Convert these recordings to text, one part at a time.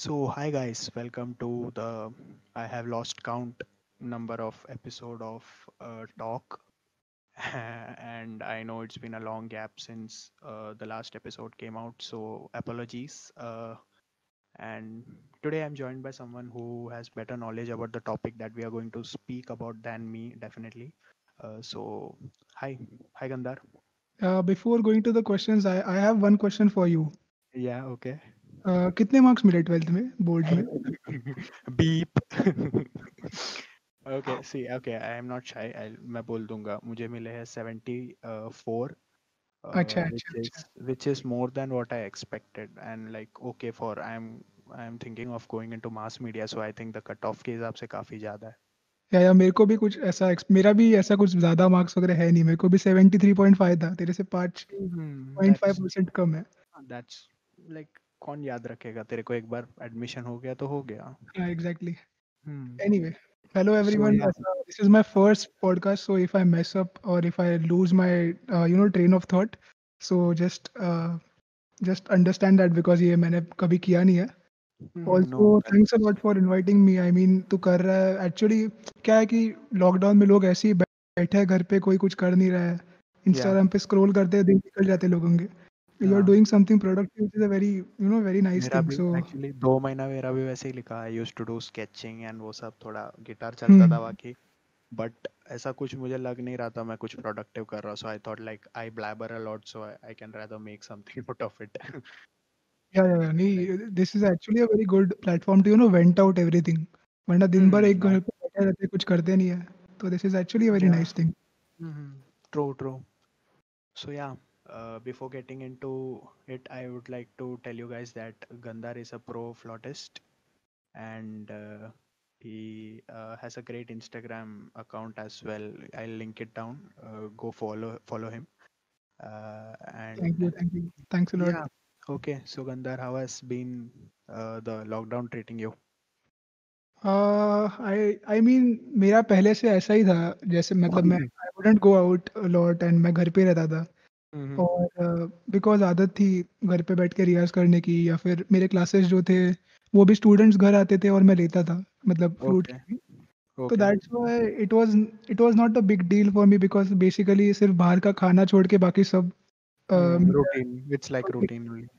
So hi guys, welcome to the I have lost count number of episode of talk, and I know it's been a long gap since the last episode came out. So apologies. And today I'm joined by someone who has better knowledge about the topic that we are going to speak about than me, definitely. So hi, hi Gandhar. Before going to the questions, I have one question for you. Yeah, okay. कितने marks मिले 12th में board में? Beep. Okay see okay I am not shy मैं बोल दूंगा मुझे मिले हैं 74 अच्छा अच्छा which is अच्छा. which is more than what I expected and like okay for I'm thinking of going into mass media so I think the cutoff के हिसाब से काफी ज्यादा है. या मेरे को भी कुछ ऐसा मेरा भी ऐसा कुछ ज़्यादा मार्क्स वगैरह है नहीं. मेरे को भी 73.5 था. तेरे से That's 5.5% कम है. that's like कौन याद रखेगा तेरे को एक बार एडमिशन हो गया तो हो गया. हाँ, exactly. Hmm. Anyway, hello So everyone. yeah. This is my first podcast, so if I mess up or if I lose my train of thought, so just understand that because ये मैंने कभी किया नहीं है. No, also thanks a that's lot for inviting me. I mean तू कर रहा है एक्चुअली. क्या है कि लॉकडाउन में लोग ऐसे ही बैठे हैं घर पे, कोई कुछ कर नहीं रहा है. yeah. इंस्टाग्राम पे स्क्रॉल करते हैं, दिन निकल जाते हैं लोगों के. यू आर हाँ. Doing something productive which is a very very nice मेरा थिंग. भी सो एक्चुअली 2 महीना मेरा भी वैसे ही लिखा I used to do sketching and वो सब थोड़ा गिटार चलता था बाकी बट ऐसा कुछ मुझे लग नहीं रहा था मैं कुछ प्रोडक्टिव कर रहा so I thought like I blabber a lot so I can rather make something out of it yeah like नहीं, this is actually a very good platform to vent out everything. वरना दिन भर एक घर पे बैठे रहते, कुछ करते नहीं है. तो this is actually a very yeah nice thing. True true so yeah before getting into it I would like to tell you guys that Gandhar is a pro flautist and he has a great Instagram account as well. I'll link it down. Go follow him. Thank you, And thank you, thanks a lot. yeah, okay. So Gandhar, how has been the lockdown treating you? I mean मेरा पहले से ऐसा ही था. जैसे मतलब मैं I wouldn't go out lot and मैं घर पे रहता था. Mhm. और बिकॉज़ आदत थी घर पे बैठ के रियाज़ करने की, या फिर मेरे क्लासेस जो थे वो भी स्टूडेंट्स घर आते थे और मैं लेता था, मतलब फ्लूट Okay, की भी. तो okay. That's why it was not a big deal for me because basically सिर्फ़ बाहर का खाना छोड़ के बाकी सब मेरा Routine. It's like routine. routine only.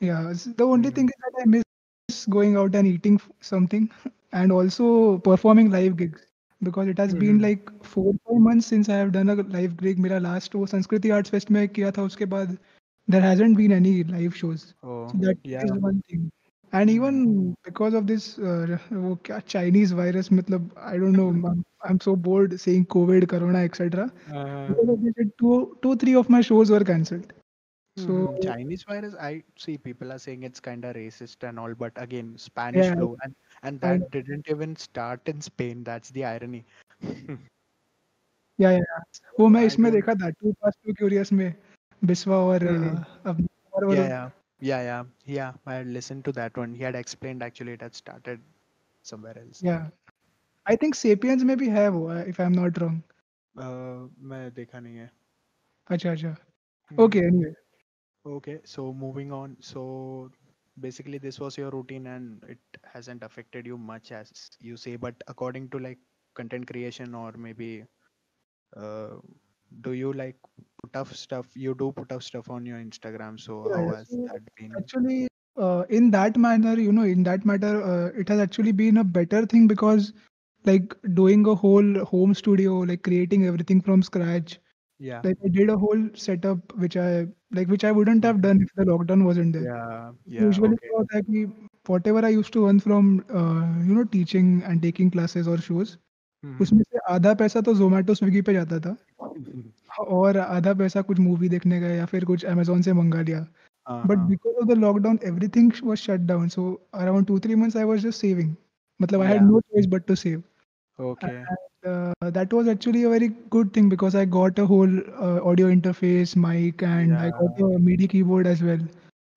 Yeah, the only Mm. thing is that I miss going out and eating something and also performing live gigs because it has been Mhm. like 4-5 months since I have done a live gig. मेरा last वो संस्कृति arts fest में किया था, उसके बाद there hasn't been any live shows. Oh, So that yeah. is one thing. And Mhm. even because of this वो क्या Chinese virus, मतलब I don't know, I'm so bored saying COVID, Corona, etc. Uh, Because of this, two, three of my shows were cancelled. So Chinese virus, I see people are saying it's kind of racist and all, but again, Spanish yeah, flu, and I that didn't even start in Spain. That's the irony. या वो So मैं I इसमें don't. देखा था to fast to curious में. बिस्वा और Mhm. अब और वो Yeah, लोग. yeah, yeah. I had listened to that one. He had explained actually it had started somewhere else. या आई थिंक सेपियंस में भी है वो, if I am not wrong. मैं देखा नहीं है. अच्छा अच्छा. Hmm. Okay anyway. Okay, so moving on. So basically, this was your routine, and it hasn't affected you much as you say. But according to like content creation or maybe uh, do you like put up stuff? You do put up stuff on your Instagram. So Yeah, how yeah. has So that been? actually, in that manner, in that matter, it has actually been a better thing because, like, doing a whole home studio, like creating everything from scratch. Yeah. Like I did a whole setup which I wouldn't have done if the lockdown wasn't there. Yeah. Yeah. Usually Okay. क्या होता है कि whatever I used to earn from teaching and taking classes और shows, Mm-hmm. उसमें से आधा पैसा तो ज़ोमैटो, स्विगी पे जाता था और आधा पैसा कुछ मूवी देखने का या फिर कुछ अमेज़न से मँगा लिया. But Uh-huh. because of the lockdown, everything was shut down. So around 2-3 months, I was just saving. मतलब I had Yeah. no choice but to save. Okay. And that was actually a very good thing because I got a whole audio interface, mic, and I got Yeah. a MIDI keyboard as well.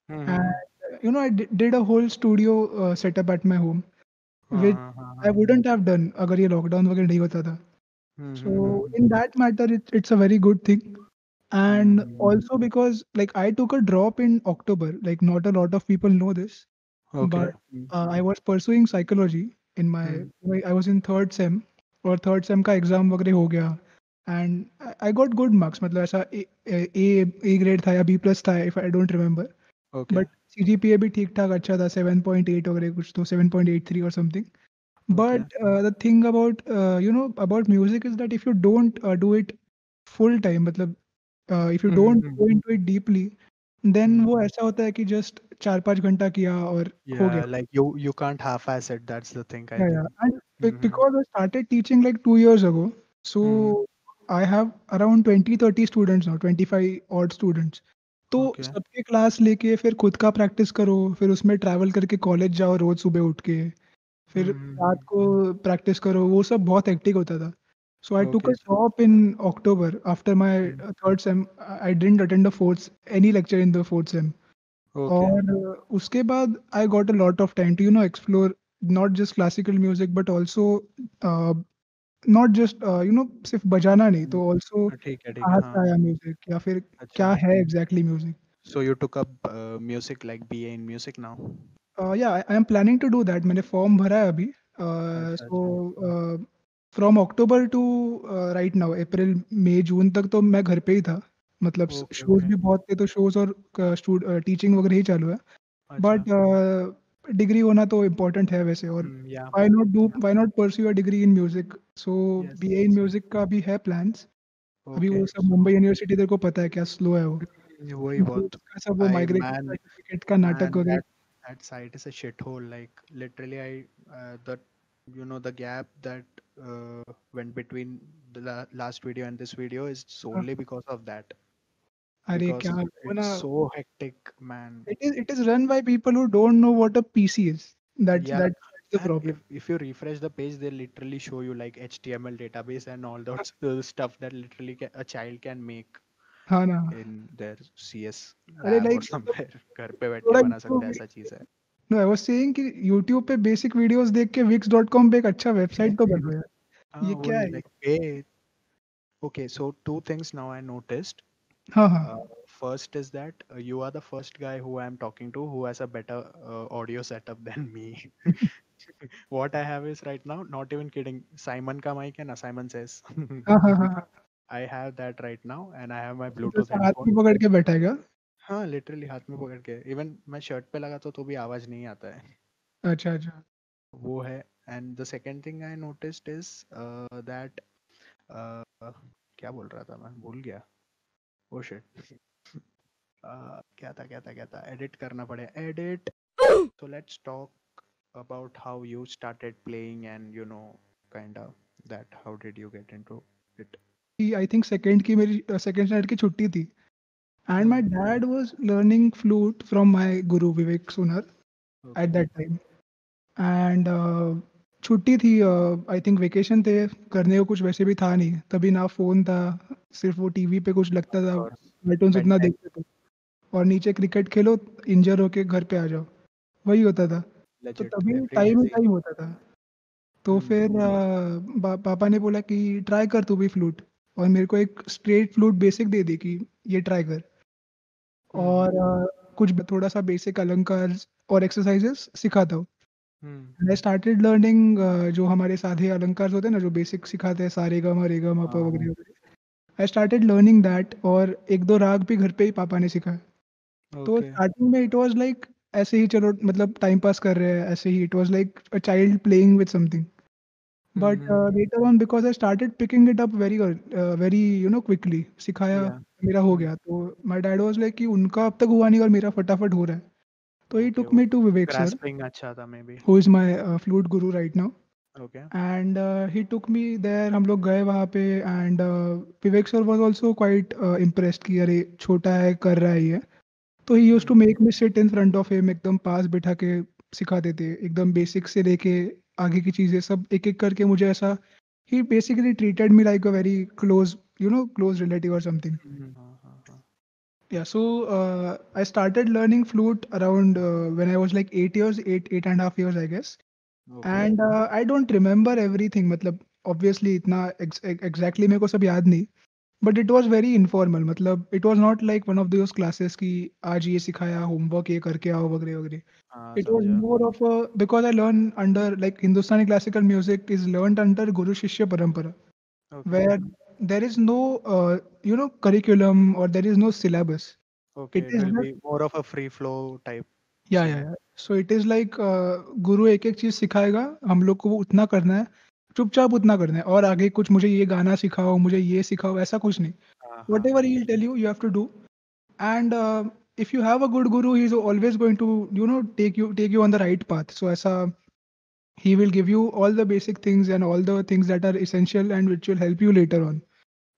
And Mm-hmm. I did a whole studio setup at my home, which I Uh-huh. wouldn't have done अगर ये lockdown वगैरह नहीं होता था. So Mm-hmm. in that matter, it's a very good thing. And Mm-hmm. also because like I took a drop in October, like not a lot of people know this. Okay. but I was pursuing psychology in my Hmm. I was in third sem, और third same का exam वगैरह हो गया, and I got good marks, मतलब ऐसा A grade था या B plus था, if I don't remember, Okay. But CGPA भी ठीक ठाक अच्छा था, 7.8 वगैरह कुछ, तो 7.83 और something. Okay. But the thing about about music is that if you don't do it full time, मतलब if you Hmm. don't Hmm. go into it deeply, then Hmm. वो ऐसा होता है कि just 4-5 घंटा किया और हो Yeah, गया. like you can't half-ass it. That's the thing, I Yeah, yeah. think. And Hmm. because I started teaching like 2 years ago, Hmm. so I have around 20-30 students now, 25 odd students. तो Okay. सबके class लेके फिर खुद का practice करो, फिर उसमें travel करके कॉलेज जाओ रोज सुबह उठ के, फिर रात Hmm. को प्रैक्टिस करो, वो सब बहुत हेक्टिक होता था. So I took Okay. a drop in October after my Hmm. third sem. I didn't attend the fourth any lecture in the fourth sem. Okay. और उसके बाद I got a lot of time to explore not just classical music but also not just सिर्फ बजाना नहीं, Hmm. तो also ठीक है, कहाँ से हाँ. आया म्यूजिक, या फिर अच्छा. क्या है exactly music. So you took up music, like BA in music now? Yeah I am planning to do that, मैंने फॉर्म भरा है अभी. अच्छा, सो अच्छा. From October to right now April May June तक तो मैं घर पे ही था, मतलब ओके, शोज ओके. भी बहुत थे, तो शोज और टीचिंग वगैरह ही चालू है. अच्छा. बट डिग्री होना तो इम्पोर्टेंट है वैसे, और या. Why not pursue a degree in music. So yes. BA in music का भी है प्लान्स. अभी ओके. वो सब मुंबई यूनिवर्सिटी, तेरे को पता है क्या स्लो है वो. वही वो बहुत. उसका सब वो I माइग्रेशन man, सर्टिफिकेट का नाटक man, वगैरह. that site is a shithole. Like literally, the the gap that went between the last video and this video is हाँ, solely because of that. अरे Because क्या वो it's ना, so hectic, man. it is run by people who don't know what a PC is. Yeah, That's the and problem. if you refresh the page, they literally show you like HTML database and all those stuff that literally a child can make हाँ ना. in their CS अरे lab or like somewhere. घर पे बैठ के थोड़ा बना सकता है, यूट्यूब, ऐसा चीज है. नो आई वाज सेइंग कि यूट्यूब पे बेसिक वीडियोस देख के wix.com पे एक अच्छा वेबसाइट तो बनो यार. हाँ, ये क्या वही है ये? like पे. Okay, so two things now I noticed. हाँ हाँ. Uh, First is that you are the first guy who I'm talking to who has a better audio setup than me. What I have is right now, not even kidding, Simon ka mic है ना, Simon says. हाँ हाँ हाँ हाँ. I have that right now and I have my तो Bluetooth जैसे हाथ headphone. में पकड़ के बैठा है क्या? हाँ, लिटरली हाथ में पकड़ के इवन मैं शर्ट पे लगा तो भी आवाज नहीं आता है. अच्छा अच्छा. वो है. And the second thing I noticed is that क्या बोल रहा था, मैं भूल गया. Oh shit. क्या था एडिट करना पड़ेगा, edit. So let's talk about how you started playing and kind of that how did you get into it. I think second की मेरी सेकंड स्टैंडर्ड की छुट्टी थी, and my Hmm. Dad was learning flute from my guru Vivek Sunar at Okay. That time. And छुट्टी थी, I think vacation थे, करने को कुछ वैसे भी था नहीं तभी, ना फ़ोन था, सिर्फ वो टीवी पे कुछ लगता Of था, course. कार्टून्स Ben उतना 10. देखते थे, और नीचे क्रिकेट खेलो, इंजर होके घर पे आ जाओ, वही होता था. तो Legit तभी every day टाइम ही same. टाइम होता था. तो Hmm. फिर पापा ने बोला कि ट्राई कर तू भी फ्लूट, और मेरे को एक स्ट्रेट फ्लूट बेसिक दे दी कि ये ट्राई कर, Hmm. और कुछ थोड़ा सा बेसिक अलंकार और एक्सरसाइजेस सिखाता हूँ. Hmm. आई स्टार्टेड लर्निंग जो हमारे साधे अलंकार होते हैं ना, जो बेसिक सिखाते हैं, सारे ग म रे ग म प हाँ, हाँ. वगैरह वगैरह. आई स्टार्टेड लर्निंग दैट, और एक दो राग भी घर पे ही पापा ने सिखाया. तो Okay. स्टार्टिंग में इट वाज लाइक ऐसे ही, चलो मतलब टाइम पास कर रहे हैं ऐसे ही, it was like a child playing with something. But Hmm. Later on because I started picking it up very very quickly, सिखाया, Yeah. मेरा हो Hmm. गया, तो माय डैड वाज लाइक कि उनका अब तक हुआ नहीं और मेरा फटाफट हो रहा है. तो ही Okay. टुक वो me to Vivek sir, grasping अच्छा था maybe. Who is my flute guru right now. Okay. And he took me there, हम लोग गए वहाँ पे, and Vivek sir was also quite impressed कि अरे छोटा है कर रहा है ये. तो he used to Hmm. Make me sit in front of him, एकदम पास बिठा के सिखाते थे, एकदम बेसिक से लेके आगे की चीजें सब एक एक करके मुझे ऐसा. He basically treated me like a very close, close relative or something. Hmm. हाँ, हाँ, हाँ. Yeah, so I started learning flute around when I was like 8 years, 8.5 years, I guess. Okay. And I don't remember everything, मतलब obviously इतना exactly मेरे को सब याद नहीं. But it was very informal, मतलब it was not like one of those classes कि आज ये सिखाया, होमवर्क ये करके आओ वगैरह वगैरह. हाँ, It was समझा। more of a, because I learned under, like, Hindustani classical music is learned under Guru Shishya Parampara, okay, where there is no curriculum, or there is no syllabus. Okay, It it is will just, be more of a free flow type yeah, yeah, scene. yeah. So it is like गुरु एक एक चीज सिखाएगा, हम लोग को वो उतना करना है, चुपचाप उतना करना है, और आगे कुछ मुझे ये गाना सिखाओ, मुझे ये सिखाओ, ऐसा कुछ नहीं. हाँ, हाँ, Whatever हाँ। he'll tell you, you have to do. And if you have a good guru, he's always going to, take you on the right path. So ऐसा, he will give you all the basic things and all the things that are essential and which will help you later on.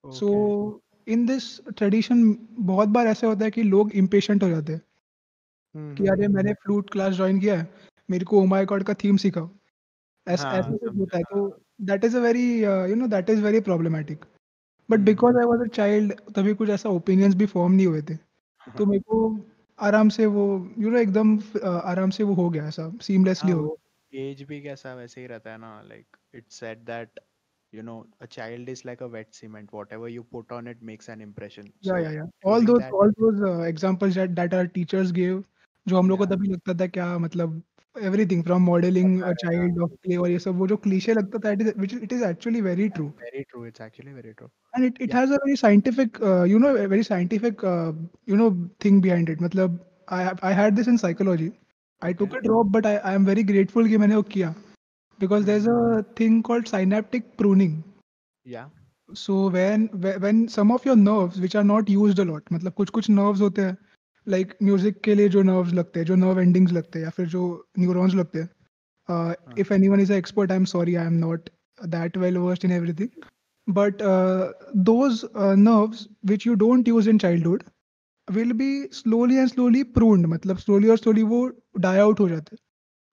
So okay. in this tradition, बहुत बार ऐसा होता है कि लोग impatient हो जाते हैं कि अरे मैंने फ्लूट क्लास ज्वाइन किया है, मेरे को ओ माय गॉड का थीम सिखाओ. ऐसा हाँ, ऐसा कुछ समझा। होता है, तो हाँ, that is a very, that is very problematic. But because hmm. I was a child, तभी कुछ ऐसा ओपिनियंस भी फॉर्म नहीं हुए थे, तो मेरे को आराम से वो, एकदम आराम से वो हो गया, ऐसा सीमलेसली हाँ, हो वो गया. एज भी कैसा वैसे ही रहता है ना, like it's said that a child is like a wet cement, whatever you put on it makes an impression, yeah so yeah all during those that all those examples that our teachers give, जो हम लोग को yeah तभी लगता था क्या मतलब, everything from modelling पता अ है, हाँ, चाइल्ड ऑफ क्ले, और ये सब वो जो क्लीशे लगता था, it is actually very true. very true, it's actually very true. And it Yeah. has a very scientific, a very scientific, thing behind it. मतलब I had this in psychology. I Okay. took a drop, but I am very grateful कि मैंने वो किया, because there's Hmm. a thing called synaptic pruning. Yeah. So when some of your nerves which are not used a lot, मतलब कुछ कुछ nerves होते हैं, like music के लिए जो nerves लगते हैं, जो nerve endings लगते हैं, या फिर जो neurons लगते हैं. हाँ. If anyone is an expert, I'm sorry, I am not that well versed in everything. But those nerves which you don't use in childhood will be slowly and slowly pruned, मतलब slowly और slowly वो die out हो जाते हैं.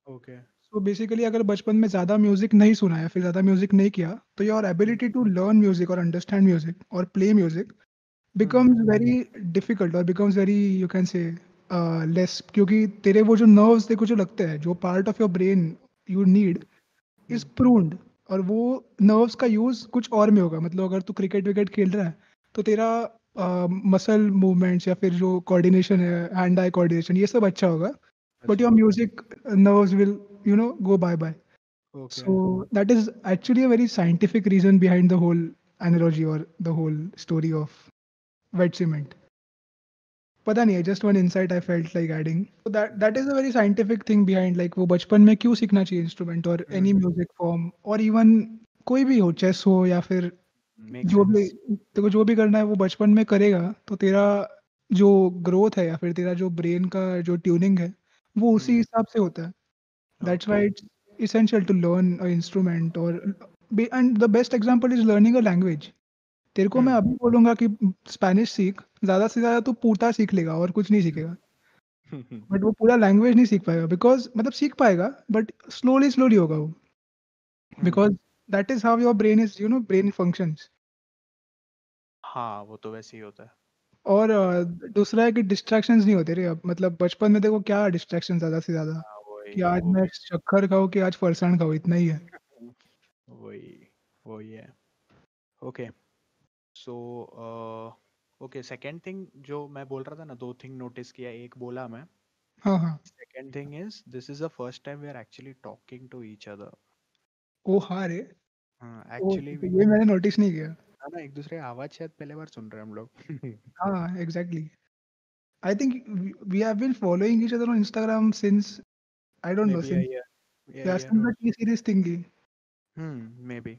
Okay. So basically अगर बचपन में ज़्यादा म्यूजिक नहीं सुना या फिर ज़्यादा म्यूजिक नहीं किया, तो your Hmm. ability to learn music or understand music or play music Hmm. becomes very difficult, or becomes very, you can say, less, क्योंकि तेरे वो जो nerves तेरे को जो लगते हैं, जो part of your brain you need is Hmm. Pruned, और वो नर्व्स का यूज कुछ और में होगा. मतलब अगर तू क्रिकेट विकेट खेल रहा है, तो तेरा मसल मूवमेंट्स या फिर जो कोऑर्डिनेशन है, हैंड आई कोऑर्डिनेशन, ये सब अच्छा होगा. बट अच्छा. Your music nerves will, go bye bye. Okay. So that is actually a very scientific reason behind the whole analogy और the whole story of wet cement. पता नहीं है, just one insight I felt like adding. तो that is a very scientific thing behind, like वो बचपन में क्यों सीखना चाहिए instrument, or any Hmm. Music form, or even कोई भी हो, चेस हो या फिर Makes जो भी, sense. तेरे को जो भी करना है वो बचपन में करेगा, तो तेरा जो ग्रोथ है या फिर तेरा जो ब्रेन का जो ट्यूनिंग है, वो उसी Hmm. हिसाब से होता है. That's Okay. Why it's essential to learn a instrument, or and the best example is learning a language. तेरे को मैं Hmm. अभी बोलूंगा कि स्पेनिश सीख, ज्यादा से ज्यादा तू पूता सीख लेगा और कुछ नहीं सीखेगा. बट वो पूरा लैंग्वेज नहीं सीख पाएगा, बिकॉज मतलब सीख पाएगा बट स्लोली स्लोली होगा वो, Hmm. Because that is how your brain is, brain functions. हाँ, वो तो वैसे ही होता है. और दूसरा है कि डिस्ट्रैक्शंस नहीं होते रे अब, मतलब बचपन में देखो क्या डिस्ट्रैक्शन ज्यादा से ज्यादा, हाँ, कि वही आज वो मैं भी. शक्कर खाऊं कि आज फरसाण खाऊं, इतना ही है. वही वही है. Okay. So okay, second thing जो मैं बोल रहा था ना, दो थिंग नोटिस किया, एक बोला मैं. हाँ हाँ. Second thing is this is the first time we are actually talking to each other. ओ हाँ रे. हाँ, ओ एक्चुअली तो ये मैंने नोटिस नहीं किया. है ना, एक दूसरे की आवाज शायद पहले बार सुन रहे हैं हम लोग. हाँ exactly. I think we have been following each other on Instagram since, I don't may know, be a since, year, yeah year since और the T series thingy. Maybe.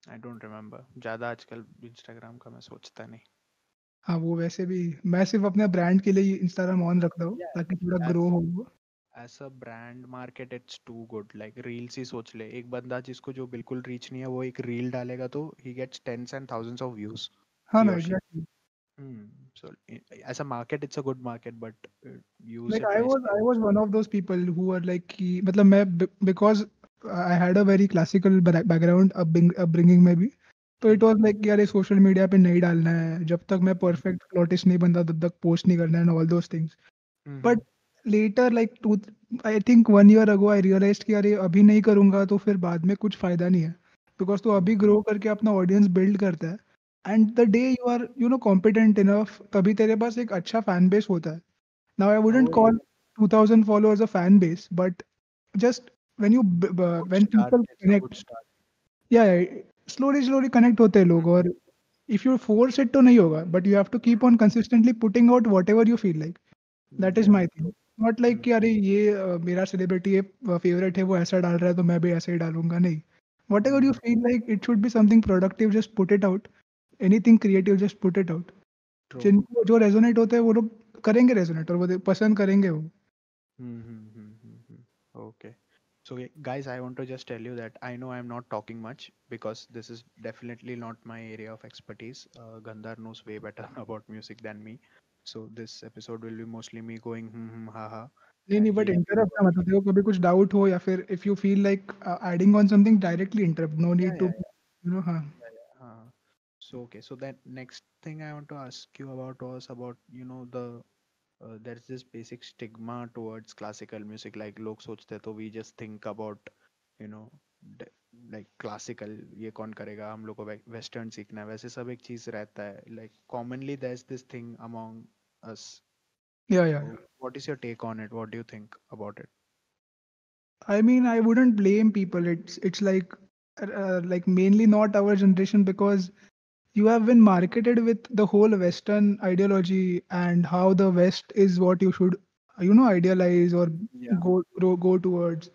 I don't remember, ज़्यादा आजकल Instagram का मैं सोचता नहीं. हाँ, वो वैसे भी मैं सिर्फ़ अपने ब्रांड के लिए ही इंस्टाग्राम ऑन रखता हूँ, या ताकि थोड़ा ग्रो एज हो वो। As a brand market it's too good. Like reels ही सोच ले, एक बंदा जिसको जो बिल्कुल रीच नहीं है वो एक रील डालेगा तो he gets tens and thousands of views. हाँ ही ना, और she. Exactly. So as a market it's a good market, but use like it I wisely. Was one of those people who are like कि मतलब मैं because I had a very classical background upbringing में भी, तो it Hmm. Was like कि अरे social media पे नहीं डालना है, जब तक मैं परफेक्ट फ्लॉटिस्ट नहीं बनता तब तक पोस्ट नहीं करना है and all those things. Mm-hmm. But later like to, I think 1 year ago I realized कि अरे अभी नहीं करूँगा तो फिर बाद में कुछ फ़ायदा नहीं है। बिकॉज़ तू अभी ग्रो करके अपना ऑडियंस बिल्ड करता है, and the day you are competent enough, तभी तेरे पास एक अच्छा फैन बेस होता है. Now I wouldn't Oh call yeah, 2000 followers a fan base, but just when you good when start. People It's a good connect, start. Yeah slowly slowly connect होते हैं लोग. Mhm. और इफ यू फोर्स इट तो नहीं होगा, but you have to keep on consistently putting out whatever you feel like. That is Yeah, my thing. true. Not like Mhm. कि अरे ये मेरा सेलिब्रिटी है, फेवरेट है, वो ऐसा डाल रहा है तो मैं भी ऐसा ही डालूंगा. नहीं, what ever you Mhm. Feel like, it should be something productive, just put it out. Anything creative, just put it out. True. जिनको जो रेजोनेट होते हैं वो लोग करेंगे रेजोनेट, और वो पसंद करेंगे वो. Mm-hmm. Okay. So, guys, I want to just tell you that I know I'm not talking much because this is definitely not my area of expertise. Gandhar knows way better about music than me. So, this episode will be mostly me going, ha, ha, नहीं नहीं, and but he'll be interrupt going, ना, मतलब देखो कभी कुछ doubt हो या फिर if you feel like adding on something, directly interrupt. No yeah, need to yeah, हाँ. So, okay. So, that next thing I want to ask you about was about, there's this basic stigma towards classical music. Like, log sochte to we just think about, you know, de- like classical, ये कौन करेगा, हम लोग को western सीखना है, वैसे सब एक चीज रहता है. Like, commonly there's this thing among us. या So, what is your take on it? What do you think about it? I mean, I wouldn't blame people. It's like mainly not our generation, because you have been marketed with the whole Western ideology and how the West is what you should idealize or Yeah. go towards.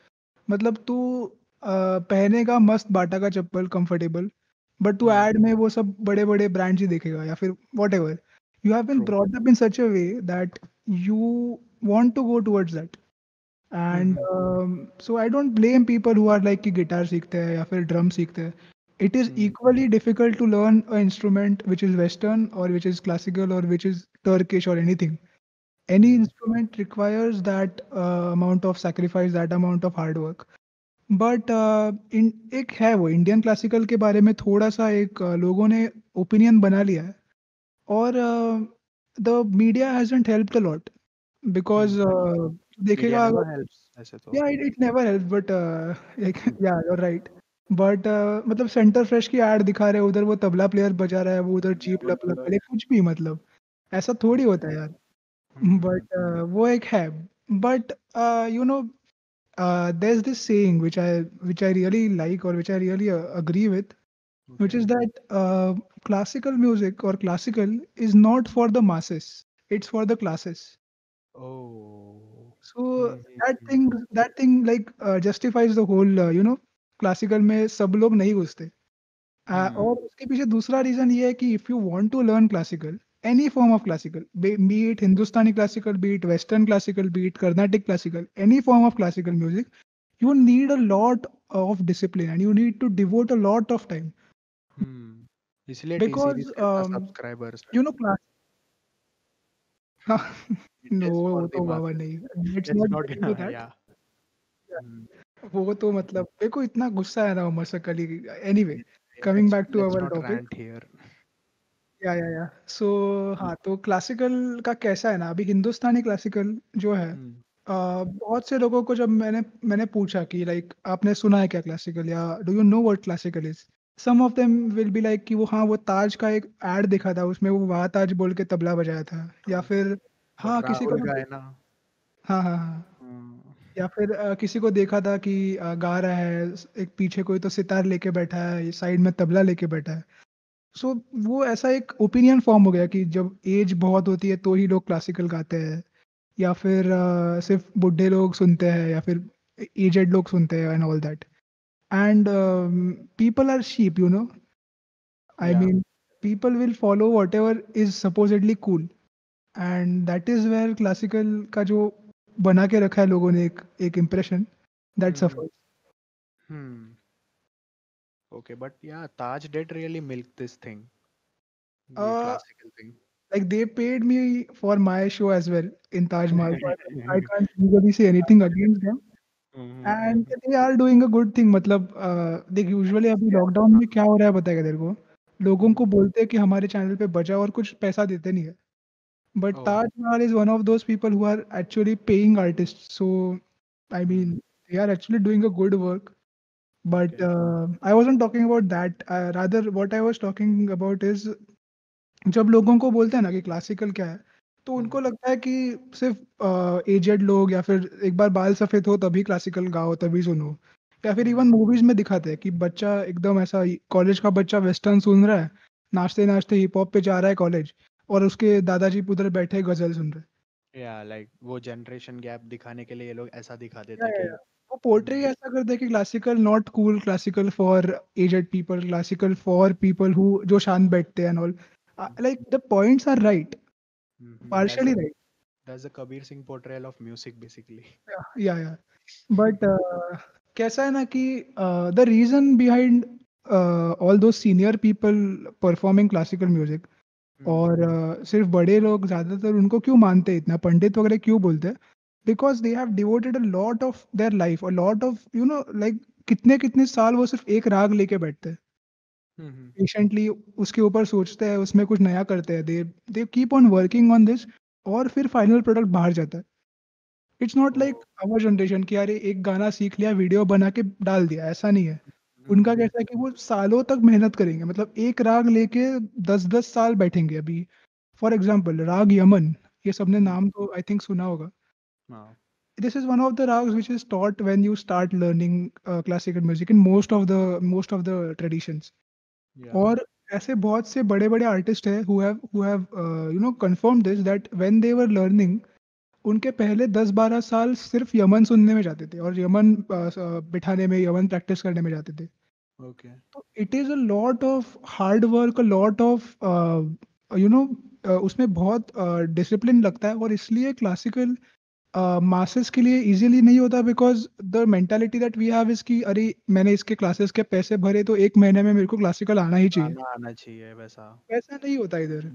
मतलब तू पहनेगा मस्त बाटा का चप्पल comfortable, but तू Hmm. Add में वो सब बड़े बड़े ब्रांड्स ही देखेगा या फिर whatever. You have been True. Brought up in such a way that you want to go towards that. And Mm-hmm. So I don't blame people who are like कि guitar सीखते हैं या फिर drum सीखते हैं. It is Hmm. Equally difficult to learn a instrument which is western और which is classical और which is Turkish और anything. Any Hmm. instrument requires that amount of sacrifice, that amount of hard work. But in एक है वो Indian classical के बारे में थोड़ा सा एक लोगों ने ओपिनियन बना लिया है. और the media hasn't helped a lot, Hmm. Because Media देखेगा never अगर, helps. ऐसे तो. या इट नेवर हेल्प, बट या यू आर राइट. बट मतलब सेंटर फ्रेश की एड दिखा रहे हैं, उधर वो तबला प्लेयर बजा रहा है, वो उधर Yeah, जीप वो लप लप तो. पहले कुछ भी, मतलब ऐसा थोड़ी होता है यार. Hmm. बट वो एक है. But you know there's this saying which I really like, or which I really agree with, which Okay. is that classical music or classical is not for the masses, it's for the classes. Oh. So that Mm-hmm. thing that thing like justifies the whole classical में सब लोग नहीं घुसते. Hmm. और उसके पीछे दूसरा reason ये है कि if you want to learn classical, any form of classical, be it Hindustani classical, be it Western classical, be it Carnatic classical, any form of classical music, you need a lot of discipline and you need to devote a lot of time. इसलिए T Because series के इतना subscribers है. class. It No, is for वो the तो बाबा masses. नहीं. Let's let's not not. get into that. या. वो तो मतलब मेरे को इतना गुस्सा आया ना Umar Shak Ali. Anyway, coming let's back to let's our not topic. Rant here. Yeah so हाँ, तो क्लासिकल का कैसा है ना, अभी हिंदुस्तानी क्लासिकल जो है, बहुत से लोगों को जब मैंने मैंने पूछा कि लाइक आपने सुना है क्या क्लासिकल, या do you know what classical is. Some of them will be like कि वो हाँ, वो ताज का एक एड दिखा था, उसमें वो वाह ताज बोल के तबला बजाया था, या फिर और हाँ किसी को राहुल तो का है ना. हाँ हाँ हाँ, या फिर किसी को देखा था कि गा रहा है, एक पीछे कोई तो सितार लेके बैठा है, साइड में तबला लेके बैठा है. सो वो ऐसा एक ओपिनियन फॉर्म हो गया कि जब एज बहुत होती है तो ही लोग क्लासिकल गाते हैं, या फिर सिर्फ बुढ़े लोग सुनते हैं, या फिर एजेड लोग सुनते हैं and all that. And people are sheep, I yeah. Mean, people will follow whatever is supposedly cool. And that is where classical का जो बना के रखा है लोगों ने एक impression, that suffers. Okay, but yeah Taj did really milk this thing, ये classical thing. Like they paid me for my show as well in Taj Mahal. So I can't legally say anything against them. And they are doing a good thing. मतलब देख usually अभी lockdown में क्या हो रहा है पता है क्या तेरे को? लोगों को बोलते हैं कि हमारे चैनल पे बजाओ और कुछ पैसा देते नहीं है. But oh. Taj Mahal is one of those people who are actually paying artists. So I mean, they are actually doing a good work. But Okay. I wasn't talking about that. Rather, what I was talking about is जब लोगों को बोलते हैं ना कि classical क्या है, तो उनको Hmm. लगता है कि सिर्फ़ एजेड लोग या फिर एक बार बाल सफ़ेद हो तभी क्लासिकल गाओ, तभी सुनो। या फिर Hmm. इवन मूवीज़ में दिखाते हैं कि बच्चा एकदम ऐसा कॉलेज का बच्चा वेस्टर्न सुन रहा है, नाचते-नाचते हिप हॉप पे जा रहा है कॉलेज और उसके दादाजी उधर बैठे गज़ल सुन रहे हैं। या लाइक वो जनरेशन गैप दिखाने के लिए ये लोग ऐसा दिखा या, देते या, कि या। वो पोर्ट्रे हम्म, ऐसा करते हैं कि classical not cool, classical for aged people, classical for people who जो शांत बैठते हैं and all. Like the points are right, that's partially the right. That's the Kabir Singh portrayal of music basically. Yeah but कैसा है ना कि the reason behind all those senior people performing classical music और सिर्फ बड़े लोग ज्यादातर उनको क्यों मानते हैं, इतना पंडित वगैरह क्यों बोलते हैं? Because they have devoted a lot of their life, a lot of like कितने कितने साल वो सिर्फ एक राग लेके बैठते हैं, पेशेंटली उसके ऊपर सोचते हैं, उसमें कुछ नया करते हैं, they they keep on working on this और फिर फाइनल प्रोडक्ट बाहर जाता है। It's not like our generation कि अरे एक गाना सीख लिया, वीडियो बना के डाल दिया, ऐसा नहीं है। उनका कैसा है कि वो सालों तक मेहनत करेंगे, मतलब एक राग लेके 10-10 साल बैठेंगे। अभी फॉर एग्ज़ाम्पल राग यमन, ये सबने नाम तो आई थिंक सुना होगा। हाँ. This is one of the rags which is taught when you start learning classical music in most of the traditions. या. और ऐसे बहुत से बड़े-बड़े आर्टिस्ट हैं who have confirmed this that when they were learning उनके पहले 10-12 साल सिर्फ यमन सुनने में जाते थे और यमन बिठाने में, यमन प्रैक्टिस करने में जाते थे। ओके. तो it is a lot of hard work, a lot of you know उसमें बहुत डिसिप्लिन लगता है और इसलिए क्लासिकल मासेस के लिए ईज़िली नहीं होता because the mentality that we have is कि अरे मैंने इसके क्लासेस के पैसे भरे तो 1 महीने में मेरे को क्लासिकल आना ही चाहिए। गाना आना चाहिए वैसा. ऐसा नहीं होता इधर।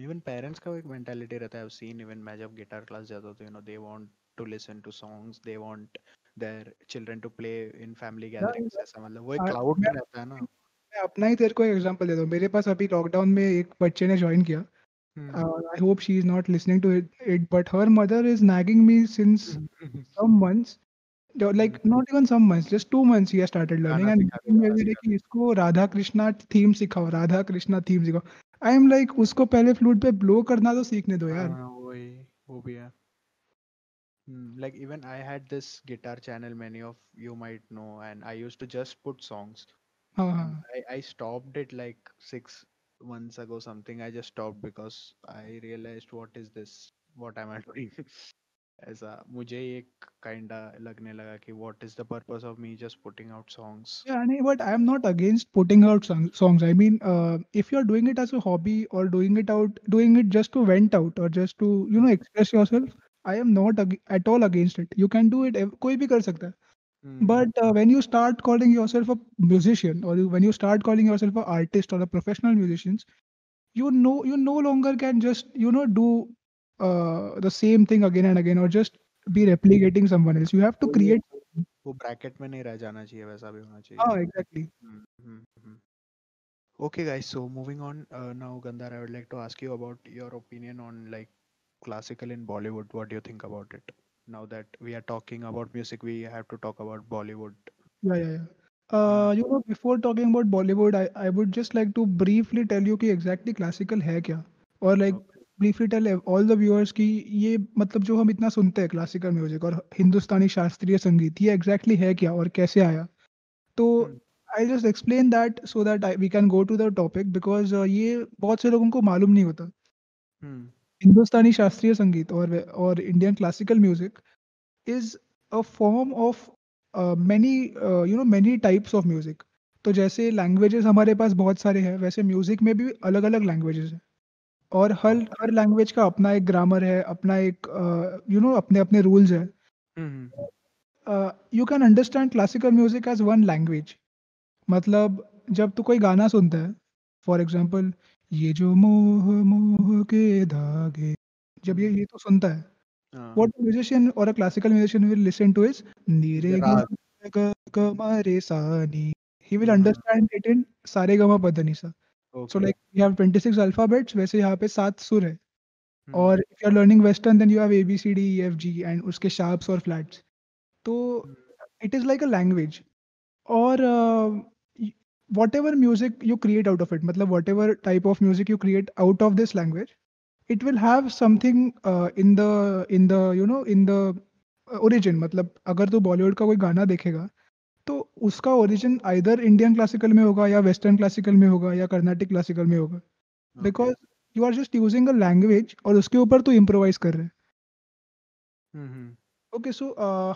इवन पेरेंट्स का एक मेंटालिटी रहता है. सीन इवन मैं जब गिटार क्लास जाता हूँ तो they want to listen to songs, they want their children to play in family या गैदरिंग्स. ऐसा मतलब वो एक मैं क्लाउड में रहता है ना. मैं अपना ही तेरे को एग्ज़ाम्पल देता हूँ। मेरे पास अभी लॉकडाउन में एक बच्चे ने जॉइन किया। हम्म. I hope she is not listening to it, but her mother is nagging me since some months. Like not even some months, just 2 months he has started learning गाना and सिखा दो, nagging me गाना every day सिखा कि इसको Radha Krishna theme सिखाओ, Radha Krishna theme सिखाओ। आई am like उसको पहले फ्लूट पे ब्लो करना तो सीखने दो दो. यार। हाँ वही. वो भी है. Like even I had this guitar channel, many of you might know, and I used to just put songs. हाँ, And हाँ। I stopped it like 6 months ago something. I just stopped because I realized what is this? What am I doing? ऐसा मुझे एक kinda लगने लगा कि what is the purpose of me just putting out songs? Yeah, but I am not against putting out songs. I mean, if you're doing it as a hobby or doing it just to vent out or just to, express yourself, I am not at all against it. You can do it. कोई भी कर सकता है. Hmm. But when you start calling yourself a musician or when you start calling yourself an artist or a professional musician, you no longer can just do the same thing again and again or just be replicating someone else. You have to वही है, create. वो bracket में नहीं रह जाना चाहिए, वैसा भी होना चाहिए. हाँ, exactly. Hmm. Okay, guys. So moving on now, Gandhar, I would like to ask you about your opinion on like classical in Bollywood. What do you think about it? Now that we are talking about music, we have to talk about Bollywood. Yeah, yeah, yeah. Hmm. Before talking about Bollywood, I would just like to briefly tell you कि exactly classical है क्या, और like Okay. briefly tell all the viewers कि ये मतलब जो हम इतना सुनते हैं क्लासिकल म्यूजिक और हिंदुस्तानी शास्त्रीय संगीत, ये exactly है क्या और कैसे आया। तो Hmm. I'll just explain that so that we can go to the topic because ये बहुत से लोगों को मालूम नहीं होता। Hmm. हिंदुस्तानी शास्त्रीय संगीत और Indian classical music is a form of many types of music। तो जैसे लैंग्वेजेस हमारे पास बहुत सारे हैं, वैसे म्यूजिक में भी अलग-अलग लैंग्वेजेस हैं और हर Okay. हर लैंग्वेज का अपना एक ग्रामर है, अपना एक अपने-अपने रूल्स हैं। Hmm. You can understand classical music as one language. मतलब जब तू कोई गाना सुनता है, फॉर एग्ज़ाम्पल ये जो मोह मोह के धागे, जब ये Hmm. तो सुनता है, हाँ. what a musician or a classical musician will listen to is ni The re ga rag. ga ga ma re sa ni. He will हाँ. understand it in sa re ga ma pa dha ni sa. So Okay. like we have 26 alphabets, वैसे यहाँ पे 7 सुर है। Hmm. और if you are learning western then you have A B C D E F G and उसके sharps और flats. तो Hmm. it is like a language। और whatever music you create out of it, मतलब whatever type of music you create out of this language, it will have something in the origin. मतलब अगर तू बॉलीवुड का कोई गाना देखेगा तो उसका ओरिजिन आइदर इंडियन क्लासिकल में होगा या वेस्टर्न क्लासिकल में होगा या कर्नाटिक क्लासिकल में होगा, Okay. Because you are just using a language और उसके ऊपर तू इम्प्रोवाइज कर रहे हैं. Mm-hmm. ओके सो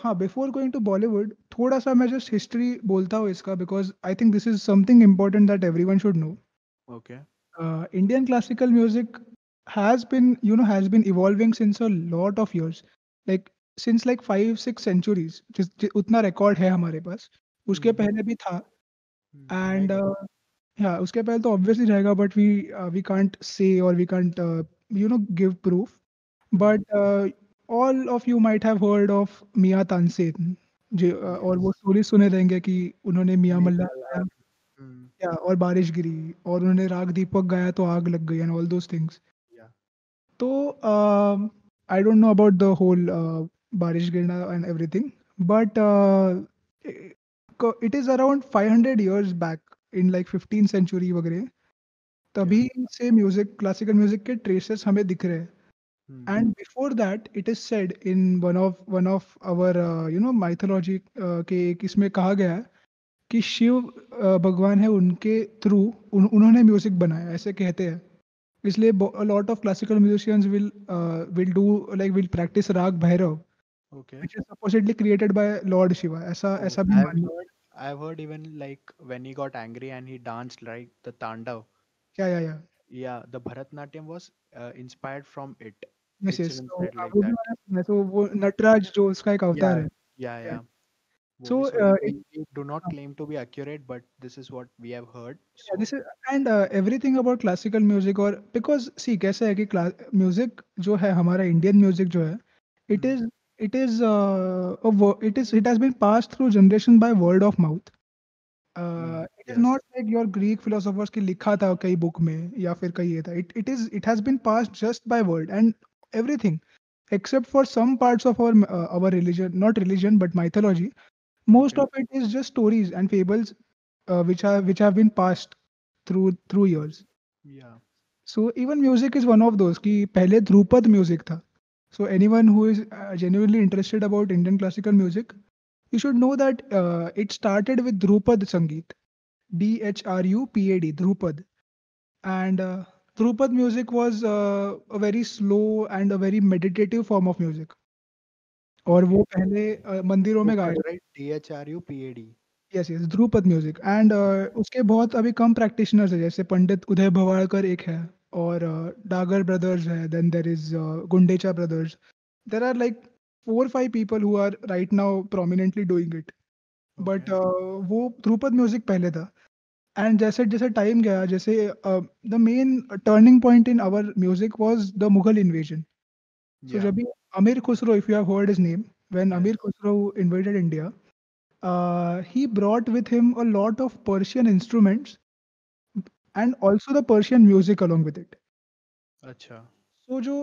हाँ, बिफोर गोइंग टू बॉलीवुड थोड़ा सा मैं जस्ट हिस्ट्री बोलता हूँ इसका, because I think this is something important that everyone should know. Okay. Indian classical music has been evolving since a lot of years, like since like 5-6 centuries, उतना record है हमारे पास. उसके Mm-hmm. पहले भी था. I and get. yeah, उसके पहले तो ऑब्वियसली रहेगा, बट वी कांट से और we can't give proof. Mm. But all of you might have heard of Miyan Tansen, जो और वो Yes. स्टोरी सुने रहेंगे कि उन्होंने मियां मल्हार गाया, Meghalaya. Mm. या और बारिश गिरी, और उन्होंने राग दीपक गाया तो आग लग गई, and all those things. Yeah. तो I don't know about the whole बारिश गिरना and everything, but it is around 500 years back, in like 15th century वगैरह. Yeah. तभी से म्यूजिक, क्लासिकल म्यूजिक के ट्रेसेस हमें दिख रहे हैं. Mm. And before that it is said in one of our mythology के एक इसमें कहा गया है कि शिव भगवान है, उनके थ्रू उन्होंने म्यूजिक बनाया, ऐसे कहते हैं. इसलिए lot of classical musicians will practise raga Bhairav, Okay. Which is supposedly created by lord Shiva, ऐसा Oh, ऐसा भी मानना. I've heard even like when he got angry and he danced like the Tandav. या Yeah, the Bharatnatyam was inspired from it. Yes It's yes, even तो said like वो भी that. मैंने सुना है. तो वो नटराज जो उसका एक अवतार Yeah, है. yeah, yeah. वो सो भी सुना है. It We do not claim to be accurate, but this is what we have heard. Yeah, So, this is and everything about classical music, और because see कैसे है कि म्यूजिक जो है हमारा इंडियन म्यूजिक जो है, it hmm, is it is it has been passed through generation by word of mouth. It is yes. not like your Greek philosophers की लिखा था कई बुक में या फिर कहीं ये था. It has been passed just by word, and everything except for some parts of our religion, not religion but mythology. Most Okay. of it is just stories and fables, which have been passed through years. Yeah. So even music is one of those कि पहले Dhrupad music था. So anyone who is genuinely interested about Indian classical music, you should know that it started with Dhrupad Sangeet, Dhrupad, Dhrupad, and Dhrupad music was a very slow and a very meditative form of music. और वो Okay. पहले मंदिरों में गाया. Drupad, right? Dhrupad. Yes yes, Dhrupad music. And उसके बहुत अभी कम practitioners है, जैसे पंडित उदय भवाड़कर एक है, और डागर ब्रदर्स है, then there is Gundecha brothers. There are like 4-5 people who are right now prominently doing it. But Okay. वो ध्रुपद म्यूजिक पहले था. एंड जैसे जैसे टाइम गया, जैसे the main turning point in our music was the Mughal invasion. So Yeah. जब भी Amir Khusro, if you have heard his name, when Yes. Amir Khusro invaded India, he brought with him a lot of Persian instruments and also the Persian music along with it. Acha. So जो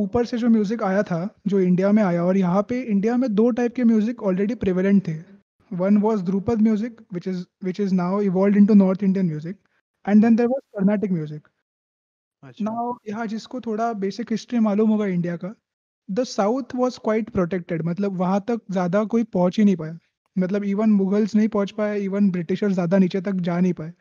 ऊपर से जो music आया था, जो India में आया, और यहाँ पे इंडिया में दो टाइप के म्यूजिक ऑलरेडी प्रेवलेंट थे. One was Dhrupad music, which is now evolved into North Indian music, and then there Okay. was Carnatic music. Acha. Now यहाँ जिसको थोड़ा बेसिक हिस्ट्री मालूम होगा इंडिया का, the south was quite protected, मतलब वहां तक ज्यादा कोई पहुंच ही नहीं पाया. मतलब इवन मुगल्स नहीं पहुंच पाए, इवन ब्रिटिशर्स ज्यादा नीचे तक जा नहीं पाए.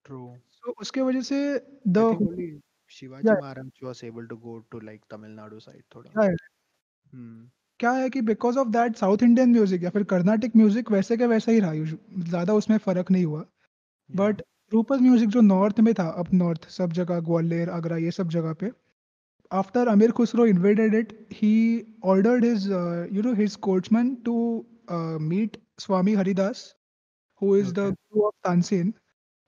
True. So उसके वजह से I द think only या Shivaji Maharaj was able to go to like Tamil Nadu side thoda. क्या है Hmm. क्या है कि because of that south Indian music या फिर कर्नाटिक म्यूजिक वैसे का वैसा ही रहा. ज्यादा उसमें फर्क नहीं हुआ. Yeah. बट ध्रुपद म्यूजिक जो नॉर्थ में था, अप नॉर्थ सब जगह, ग्वालियर आगरा ये सब जगह पे, आफ्टर अमीर Khusro invaded it, he ordered his courtsmen to meet Swami Haridas, who is the Okay. guru of Tansen,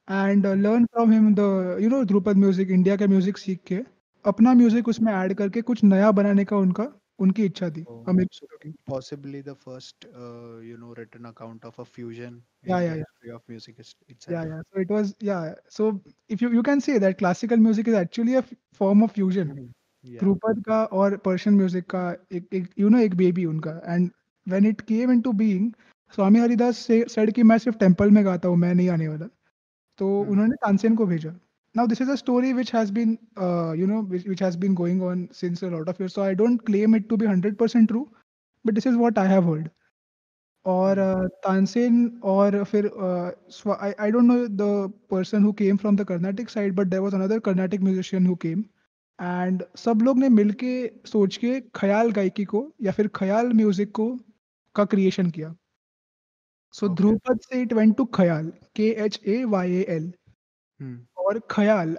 and learn from him the Dhrupad music, India का म्यूजिक सीख के अपना म्यूजिक उसमें ऐड करके कुछ नया बनाने का उनकी इच्छा थी Oh, अमीर so खुसरो की. possibly the first, written account of a fusion या in the या history of music yeah, itself. yeah. So it was, yeah. So if you can say that classical music is actually a form of fusion. Mhm. Yeah. Dhrupad का और Persian music का एक एक baby उनका. And when it came into being, Swami Haridas से said कि मैं सिर्फ टेंपल में गाता हूँ, मैं नहीं आने वाला। तो Hmm. उन्होंने तानसेन को भेजा। Now this is a story which has been which has been going on since a lot of years, so I don't claim it to be 100% true, but this is what I have heard. और Hmm. Tansen और फिर I don't know the person who came from the Carnatic side, but there was another Carnatic musician who came, and सब लोग ने मिलके सोच के ख़याल गायकी को या फिर ख़याल म्यूज़िक को का क्रिएशन किया। सो Okay. ध्रुपद से इट वेंट टू ख़याल, KHAYAL। Hmm. और ख़याल,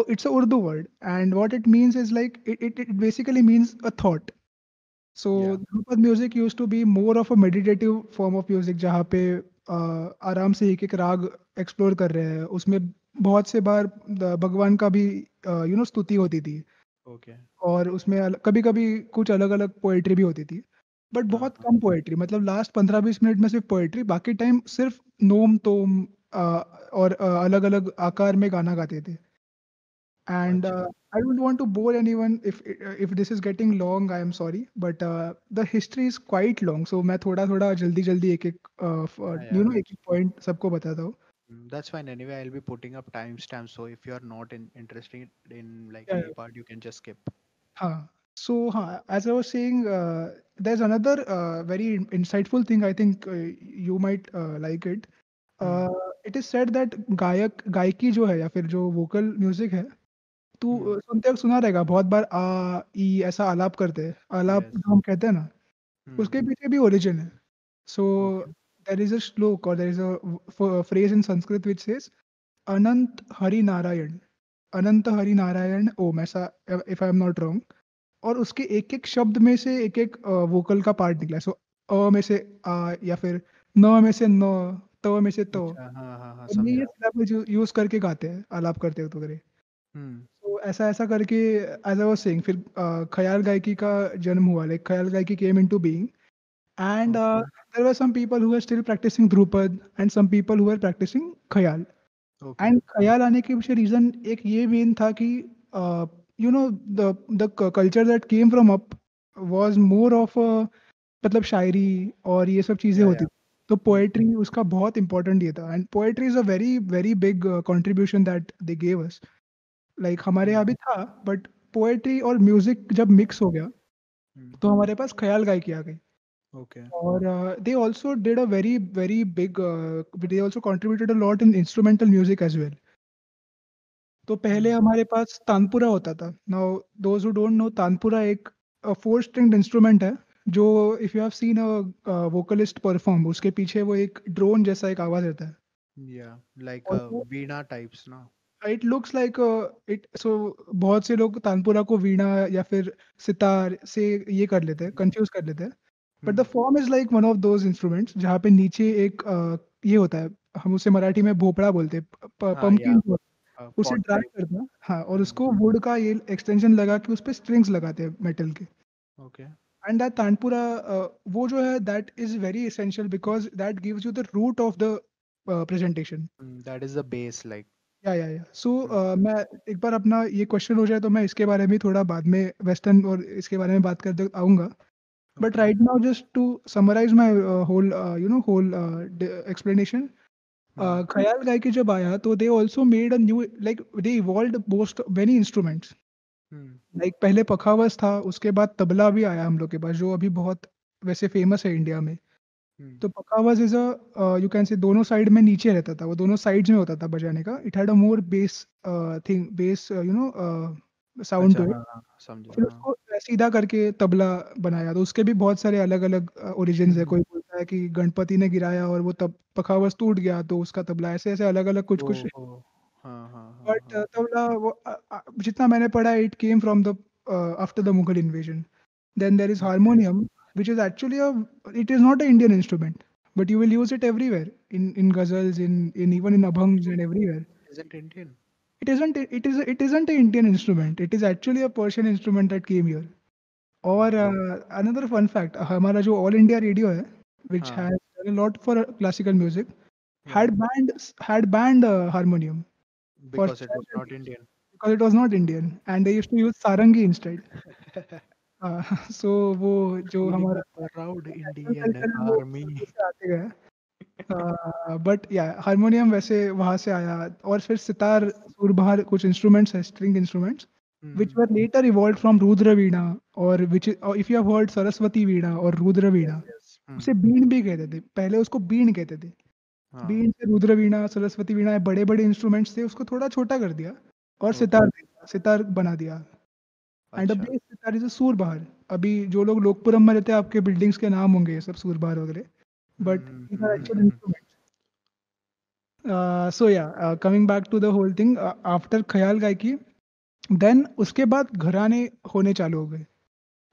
it's a Urdu word, and what it means is like it basically means a thought. So Yeah. Dhrupad music used to be more of a meditative form of music, जहाँ पे आराम से एक-एक राग explore कर रहे हैं। उसमें बहुत से बार भगवान का भी स्तुति होती थी, Okay. और उसमें कभी-कभी कुछ अलग-अलग पोएट्री भी होती थी। बट बहुत Uh-huh. कम पोएट्री, मतलब लास्ट 15-20 मिनट में सिर्फ पोएट्री, बाकी टाइम सिर्फ नोम-तोम और अलग-अलग आकार में गाना गाते थे। And अच्छा. I don't want to bore anyone if this is getting long, I am sorry, but the history is quite long, so मैं थोड़ा-थोड़ा जल्दी-जल्दी एक-एक Yeah, yeah, एक-एक पॉइंट सबको बताता हूँ। that's fine. Anyway, I'll be putting up timestamps, so if you're not interested in like Yeah, any yeah. part, you can just skip. हाँ, so हाँ, as I was saying, there's another very insightful thing, I think you might like it. Hmm. Uh, it is said that गायकी जो है या फिर जो vocal music है, तू Hmm. सुनते सुना रहेगा बहुत बार ई ऐसा आलाप करते हैं, आलाप Yes. जो हम कहते हैं ना, Hmm. उसके पीछे भी ओरिजिन है। So Okay. There is a shloka और there is a phrase in Sanskrit which says Anant Hari Narayan, Anant Hari Narayan Om, ऐसा, if I am not wrong. और उसके एक-एक शब्द में से एक-एक वोकल का पार्ट निकला है। सो में से या फिर न में से न, त में से तो। अच्छा, हाँ, हाँ, हाँ, और ये समझा. सिलेबस यूज़ करके गाते हैं, आलाप करते वक़्त वगैरह। Hmm. तो ऐसा-ऐसा करके एज़ आई वाज़ सेइंग, फिर ख़याल गायकी का जन्म हुआ, like khayal gayaki came into being, and Okay. There were some people who are still practising dhrupad and some people who are practising khayal. Okay. And khayal आने के पीछे रीज़न एक ये मेन था कि the culture that came from up was more of मतलब शायरी और ये सब चीज़ें Yeah, होती yeah. थी। तो Hmm. पोएट्री उसका बहुत इम्पोर्टेंट ये था, and poetry is a very, very big contribution that they gave us. Like हमारे Hmm. यहाँ भी था, बट पोएट्री और म्यूज़िक जब मिक्स हो गया, Hmm. तो हमारे पास ख़याल गायकी आ गई। Okay. और they also did a very, very big they also contributed a lot in instrumental music as well. तो पहले Hmm. हमारे पास तानपुरा होता था। Now those who don't know, tanpura एक 4 स्ट्रिंग्ड इंस्ट्रूमेंट है, जो if you have seen vocalist perform, उसके पीछे वो एक ड्रोन जैसा एक आवाज़ रहता है। Yeah, like और वो Veena types, no? It looks like it so बहुत से लोग तानपुरा को वीणा या फिर सितार से ये कर लेते हैं, कन्फ्यूज़ कर लेते हैं। But the Hmm. Form is like one of those instruments जहाँ पे नीचे एक ये होता है, हम उसे मराठी में भोपड़ा बोलते हैं, हाँ, पंपकिन yeah, जो होता है, उसे pot ड्राई type. करना, हाँ, और Hmm. उसको वुड का ये एक्सटेंशन लगा के उसपे स्ट्रिंग्स लगाते हैं मेटल के। Okay. एंड दैट तानपुरा वो जो है that is very essential because that gives you the root of the presentation. That is the base, like. या सो Hmm. मैं एक बार अपना ये क्वेश्चन हो जाए तो मैं इसके बारे में थोड़ा बाद में वेस्टर्न और इसके बारे में बात करते आऊँगा। But Okay. Right now just to summarise my whole explanation, Hmm. Khayal गायकी जब आया तो they also made a new, like they evolved most many instruments. Hmm. Like पहले पखावज था, उसके बाद तबला भी आया हम लोग के पास, जो अभी बहुत वैसे फेमस है इंडिया में। Hmm. तो पखावज इज़ यू कैन से दोनों साइड में नीचे रहता था, वो दोनों साइड्स में होता था बजाने का। It had a more base thing, base sound अच्छा, टू इट। हाँ, हाँ, समझा, फिर हाँ. उसको सीधा करके तबला बनाया, तो उसके भी बहुत सारे अलग-अलग ओरिजिन्स है। हम्म. कोई बोलता है कि गणपति ने गिराया और वो तब पखावज टूट गया तो उसका तबला, ऐसे-ऐसे अलग-अलग कुछ-कुछ। ओहो. हाँ, हाँ, हाँ, बट हाँ. तबला वो जितना मैंने पढ़ा, it came from the after the Mughal invasion. Then there is Okay. harmonium, which is actually it is not an Indian instrument, but you will use it everywhere in ghazals, in even in abhangs and everywhere. Isn't Indian? It isn't an Indian instrument. It is actually a Persian instrument that came here. और Okay. another fun fact, हमारा जो All India Radio है, which हाँ. has done a lot for classical music, Yeah. had banned harmonium for Because it was not centuries Indian. because it was not Indian, and they used to use sarangi instead. सो वो जो feeling हमारा of proud national Indian culture है वो army. शुरू से आते गए। But या हारमोनियम वैसे वहाँ से आया, और फिर सितार, सूरबहार कुछ इंस्ट्रूमेंट्स है, string instruments which were later evolved from Rudra Veena, or if you have heard Saraswati Veena or Rudra yes Veena, yes. उसे बीन भी कहते थे, पहले उसको बीन कहते थे। हाँ। बीन से रुद्र वीणा, सरस्वती वीणा, बड़े बड़े इंस्ट्रूमेंट्स थे, उसको थोड़ा छोटा कर दिया और ओके। सितार दे दिया, सितार बना दिया। एंड अच्छा। अभी सितार इज सूरबहार। अभी जो लोग लोकपुरम में रहते हैं, आपके बिल्डिंग्स के नाम होंगे ये सब सूरबहार वगैरह, but these are actual instruments. So yeah coming back to the whole thing, after khayal gayaki, then उसके बाद घराने होने चालू हो गए।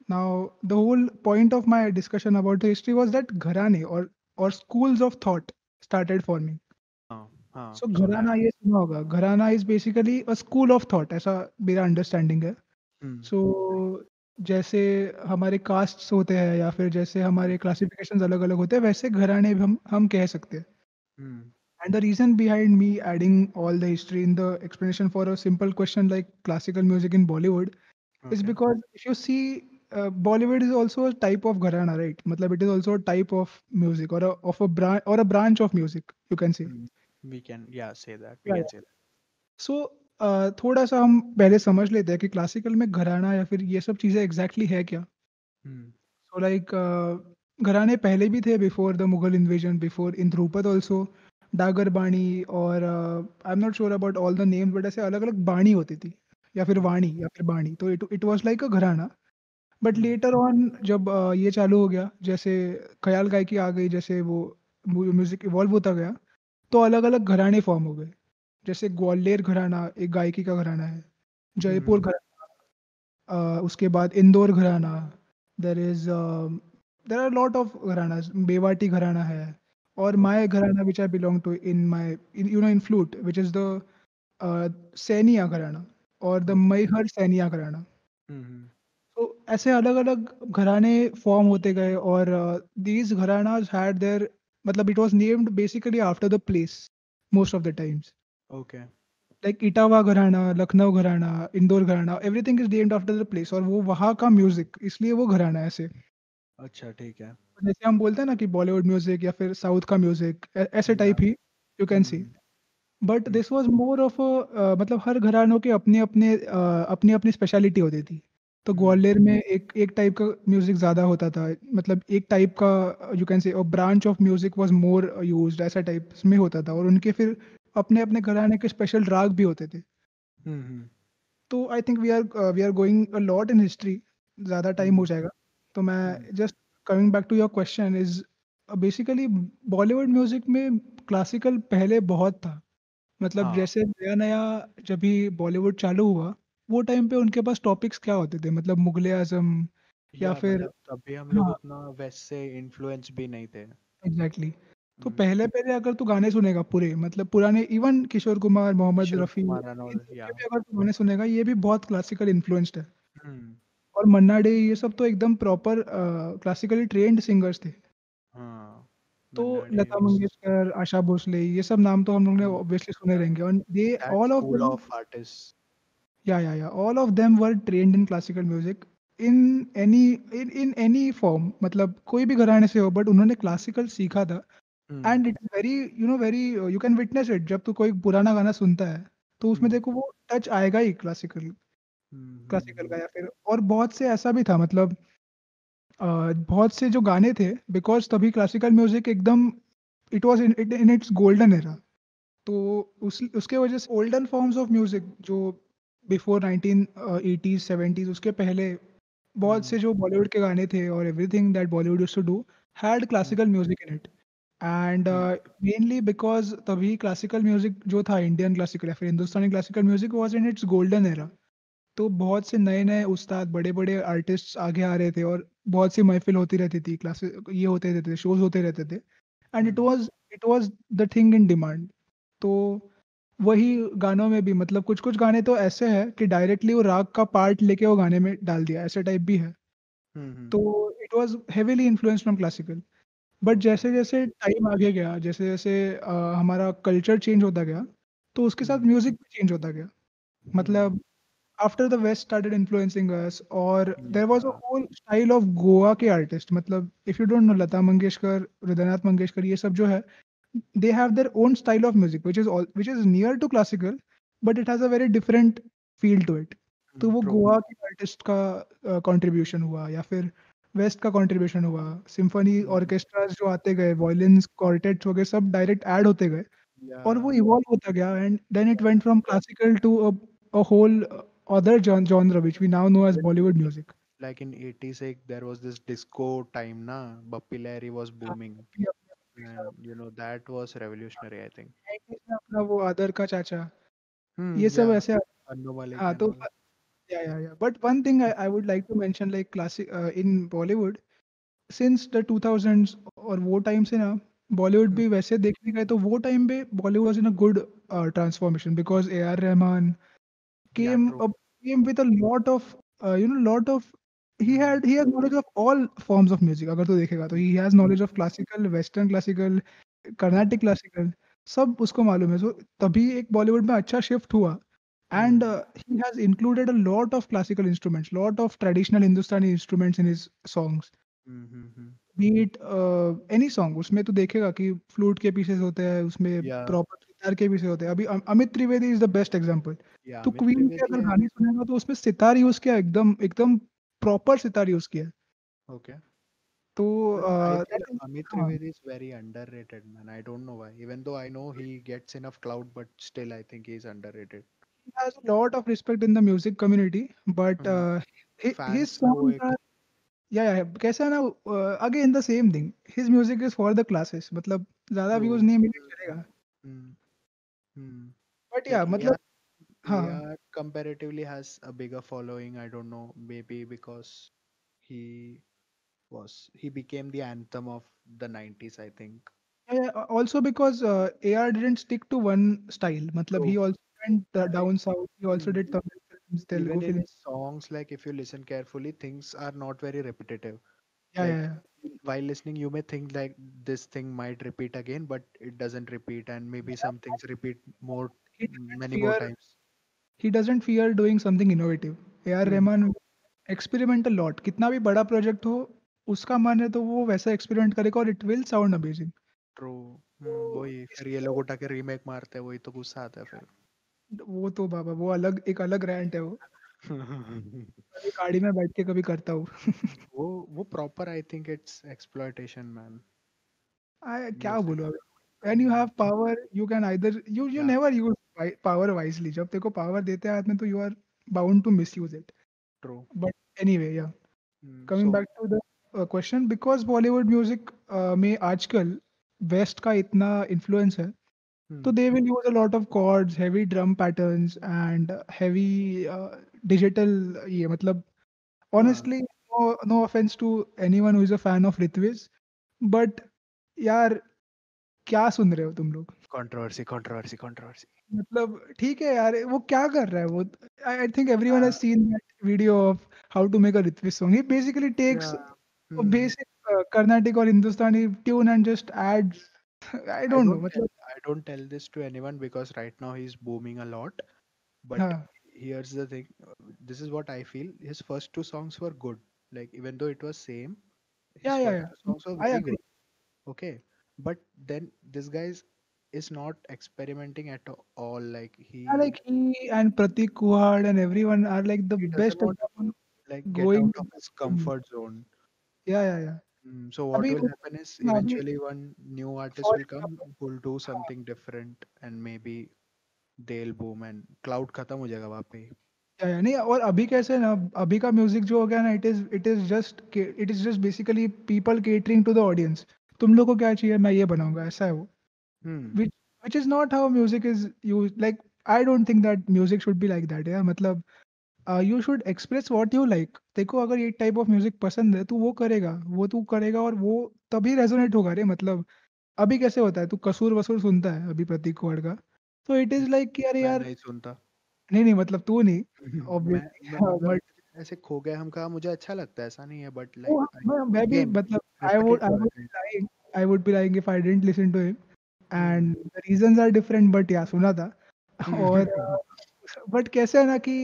Now the whole point of my discussion about the history was that घराने और schools of thought started forming. हाँ हाँ, सो सुना है। घराना ये सुना होगा, घराना is basically a school of thought, ऐसा मेरा अंडरस्टैंडिंग है। हम्म। सो जैसे हमारे कास्ट्स होते हैं या फिर जैसे हमारे क्लासिफिकेशंस अलग अलग होते हैं, वैसे घराने भी हम कह सकते हैं। हम्म। And the reason behind me adding all the history in the explanation for a simple question like classical music in Bollywood is okay. because if you see, Bollywood is also a type of gharana, right? Matlab it is also a type of music, of a branch, or a branch of music, you can say. We can yeah say that, we Yeah, can yeah. Say that. So थोड़ा सा हम पहले समझ लेते हैं कि classical में घराना या फिर ये सब चीज़ें एग्जैक्टली है क्या। हम्म। सो लाइक घराने पहले भी थे, before the Mughal invasion, before in Dhrupad also, Dagar बाणी, और आई am not sure about all the names, but ऐसे अलग अलग बाणी होती थी, या फिर वाणी या फिर बाणी, तो इट वाज लाइक अ घराना। बट लेटर ऑन जब ये चालू हो गया, जैसे ख्याल गायकी आ गई, जैसे वो म्यूजिक इवॉल्व होता गया, तो अलग अलग घराने फॉर्म हो गए। जैसे ग्वालियर घराना एक गायकी का घराना है, जयपुर घराना, उसके बाद Indore gharana, there is there are lot of gharanas, Mewati gharana है, और my gharana which I belong to in my, in flute, which is the Senia gharana, और द ओके। मैहर सैनिया घराना। हम्म। तो ऐसे अलग अलग घराने फॉर्म होते गए, और दीज घरानाज हैड देयर, मतलब it was named basically after the place most of the times, okay. Like Etawah घराना, लखनऊ घराना, इंदौर घराना, everything is named after the place, और वो वहाँ का म्यूजिक, इसलिए वो घराना है ऐसे। अच्छा, ठीक है। जैसे हम बोलते हैं ना कि बॉलीवुड म्यूजिक या फिर साउथ का म्यूजिक, ऐसे या। Type he you can see. Hmm. But hmm. This was more of मतलब हर घरानों के अपने अपने अपनी अपनी स्पेशलिटी होती थी। तो हम्म। ग्वालियर में एक एक टाइप का म्यूजिक ज़्यादा होता था, मतलब एक टाइप का, यू कैन से, branch of music was more used, ऐसा टाइप में होता था, और उनके फिर अपने अपने घराने के स्पेशल राग भी होते थे। हम्म। तो I think we are going a lot in history, ज़्यादा टाइम हो हम्म। जाएगा। तो हम्म। मैं just coming back to your question is, basically Bollywood music में क्लासिकल पहले बहुत था। मतलब हाँ। जैसे नया नया जब भी बॉलीवुड चालू हुआ, वो टाइम पे उनके पास टॉपिक्स क्या होते थे, मतलब मुगले आजम, या या फिर, मतलब तभी हम लोग हाँ, उतना वेस्ट से इन्फ्लुएंस भी नहीं थे। एग्जैक्टली। तो हम्म। पहले पहले अगर तू गाने सुनेगा पूरे, मतलब पुराने, even Kishore Kumar, Mohammed Kishore Rafi, Kumar and in all, सब या। के भी अगर तू गाने सुनेगा, ये भी बहुत क्लासिकल इन्फ्लुएंस्ड है। हम्म। और मन्ना डे, ये सब तो एकदम प्रॉपर क्लासिकली ट्रेन्ड सिंगर्स थे। हाँ। तो मन्ना day Lata was, Mangeshkar, Asha Bhosle, ये सब नाम तो हम लोग ने ऑब्वियसली सुने रहेंगे, और दे that all of school them, of artists. yeah, all of them were trained in classical music in in any form, मतलब कोई भी घराने से हो, बट उन्होंने क्लासिकल सीखा था। Hmm. And it is very, very, you can witness it, जब तू कोई पुराना गाना सुनता है, तो उसमें हम्म। देखो वो टच आएगा ही क्लासिकल, क्लासिकल हम्म। का। या फिर और बहुत से ऐसा भी था, मतलब बहुत से जो गाने थे, बिकॉज तभी क्लासिकल म्यूजिक एकदम, it was in its golden era. तो उसके वजह से ओल्डन फॉर्म्स ऑफ म्यूजिक जो बिफोर 1980s 70s, उसके पहले बहुत हम्म। से जो बॉलीवुड के गाने थे, और everything that Bollywood used to do had hmm. Classical music in it. And hmm. Mainly because तभी क्लासिकल म्यूजिक जो था, इंडियन क्लासिकल या फिर Hindustani classical music, was in its golden era. तो बहुत से नए नए उस्ताद, बड़े बड़े आर्टिस्ट आगे आ रहे थे, और बहुत सी महफिल होती रहती थी, क्लासेस ये होते रहते थे, शोज होते रहते थे। And hmm. It was the thing in demand. तो वही गानों में भी, मतलब कुछ कुछ गाने तो ऐसे हैं कि डायरेक्टली वो राग का पार्ट लेके वो गाने में डाल दिया, ऐसे टाइप भी है। हम्म। तो it was heavily influenced from classical. But okay. जैसे जैसे टाइम आगे गया, जैसे जैसे हमारा कल्चर चेंज होता गया, तो उसके साथ हम्म। म्यूजिक भी चेंज होता गया। हम्म। मतलब after the West started influencing us, or there was a Yeah. whole style of Goa के artist. मतलब if you don't know Lata Mangeshkar, Hridaynath Mangeshkar, ये सब जो है, they have their own style of music, which is near to classical, but it has a very different feel to it. तो वो True. Goa के artist का कंट्रीब्यूशन हुआ, या फिर वेस्ट का कंट्रीब्यूशन हुआ. Symphony Mhm. ऑर्केस्ट्रास जो आते गए, वायलिन्स, क्वार्टेट्स वगैरह सब डायरेक्ट ऐड होते गए, और वो Yeah. इवॉल्व होता गया, and then it went from classical to a whole other genre which we now know as Even Bollywood music. like in 86 there was this disco time na Bappi Lahiri was हाँ, booming, अभी अपने and that was revolutionary, I think. 90s में अपना वो आदर का चाचा, ये सब Yeah. ऐसे. Annu Malik हाँ, and तो all. yeah. But one thing I would like to mention, like classic in Bollywood, since the 2000s, और वो टाइम से ना बॉलीवुड Hmm. भी वैसे देखने गए, तो वो टाइम पे Bollywood was in a good transformation, because A R Rahman Yeah, came true. up came with a lot of lot of he has knowledge of all forms of music. अगर तो देखेगा तो he has knowledge of classical, western classical, carnatic classical, सब उसको मालूम है. So तभी एक बॉलीवुड में अच्छा शिफ्ट हुआ, and Hmm. he has included a lot of classical instruments, lot of traditional Hindustani instruments in his songs. Mm-hmm. Be it any song, उसमें तो देखेगा कि फ्लूट के पीसेस होते हैं, उसमें Yeah. प्रॉपर गिटार के पीसेस होते हैं. अभी Amit Trivedi is the best example. Yeah, तो Amit क्वीन के Trivedi अगर and गाने सुनेगा तो उसमें सितार यूज किया, एकदम एकदम प्रॉपर सितार यूज किया. okay. तो But I feel that is, Amit हाँ, Trivedi is very underrated, man. I don't know why. Even though I know he gets enough clout, but still I think he's underrated. he has a lot of respect in the music community, but Hmm. his Fans को songs एक are, yeah, कैसा है ना, again the same thing, his music is for the classes. मतलब ज्यादा views true. नहीं मिले Hmm. चलेगा, Hmm. Hmm. बट या Like मतलब, हाँ. AR comparatively has a bigger following. I don't know, maybe because he he became the anthem of the 90s, I think. Yeah, also because AR didn't stick to one style. Matlab, True. he also went Like down south. He also did mm, Tamil films, even Telugu in films. his songs, like if you listen carefully, things are not very repetitive. Like Yeah. while listening, you may think like this thing might repeat again, but it doesn't repeat, and maybe some things repeat more, He doesn't many more fear. times. He doesn't fear doing something innovative. AR Hmm. Rahman experiment a lot. कितना भी बड़ा project हो, उसका मन है तो वो वैसा experiment करेगा, और it will sound amazing. True. तो वही फिर ये इसलिए लोग उठा के रीमेक मारते हैं, वही तो गुस्सा आता है फिर. वो तो बाबा, वो अलग एक अलग rant है वो. कभी गाड़ी में बैठ के कभी करता हूँ. वो proper I think it's exploitation man. क्या म्यूजिक. बोलूँ अभी. When you have power, you can either you या never use power wisely. जब तेरे को power देते हैं हाथ में, तो you are bound to misuse it. True. But anyway, yeah. Coming so back to the question, because Bollywood music में आजकल West का इतना influence है, तो they will use a lot of chords, heavy drum patterns, and heavy digital. ये मतलब, हाँ. honestly, no offense to anyone who is a fan of Ritviz, but यार, क्या सुन रहे हो तुम लोग? Controversy controversy controversy. मतलब ठीक है यार, वो क्या कर रहा है वो? I think everyone has seen that video of how to make a Ritviz song. He basically takes yeah a basic Carnatic और Hindustani tune and just adds, I I don't know don't tell मतलब. I don't tell this to anyone because right now he's booming a lot. But हाँ, here's the thing. This is what I feel. His first two songs were good. Like even though it was same, his या first two songs were I very agree. good. Okay. But then this guy is not experimenting at all. Like like he and Prateek Kuhad and everyone are like the he doesn't best want to example like get going. out of his comfort zone. या So what अभी will happen is अभी eventually one new artist for will come example, who'll do something different and maybe they'll boom and cloud खत्म हो जाएगा वहाँ पे ही. या नहीं, और अभी कैसे है ना, अभी का म्यूजिक जो हो गया ना, it is just basically people catering to the audience. तुम लोग को क्या चाहिए, मैं ये बनाऊंगा, ऐसा है वो. Hmm. which which is not how music is used. Like, I don't think that music should be like that. Yeah, मतलब you should express what you like. देखो, अगर ये टाइप ऑफ म्यूजिक पसंद है, तू वो तू करेगा, और वो तभी रेजोनेट होगा रे. मतलब अभी कैसे होता है, तू कसूर वसूर सुनता है अभी प्रतीक कुहाड़ का, तो इट इज लाइक कि अरे मैं यार. नहीं सुनता. नहीं मतलब तू नहीं, मैं ऑब्वियसली, मतलब बट ऐसे खो गए हम कहा मुझे अच्छा लगता है ऐसा नहीं है बट वो, लाइक मैं भी अगेन मतलब repetitive है कहीं. I would be lying if I didn't listen to him, hmm. and the reasons are different, but yeah, सुना था. और बट कैसे है ना कि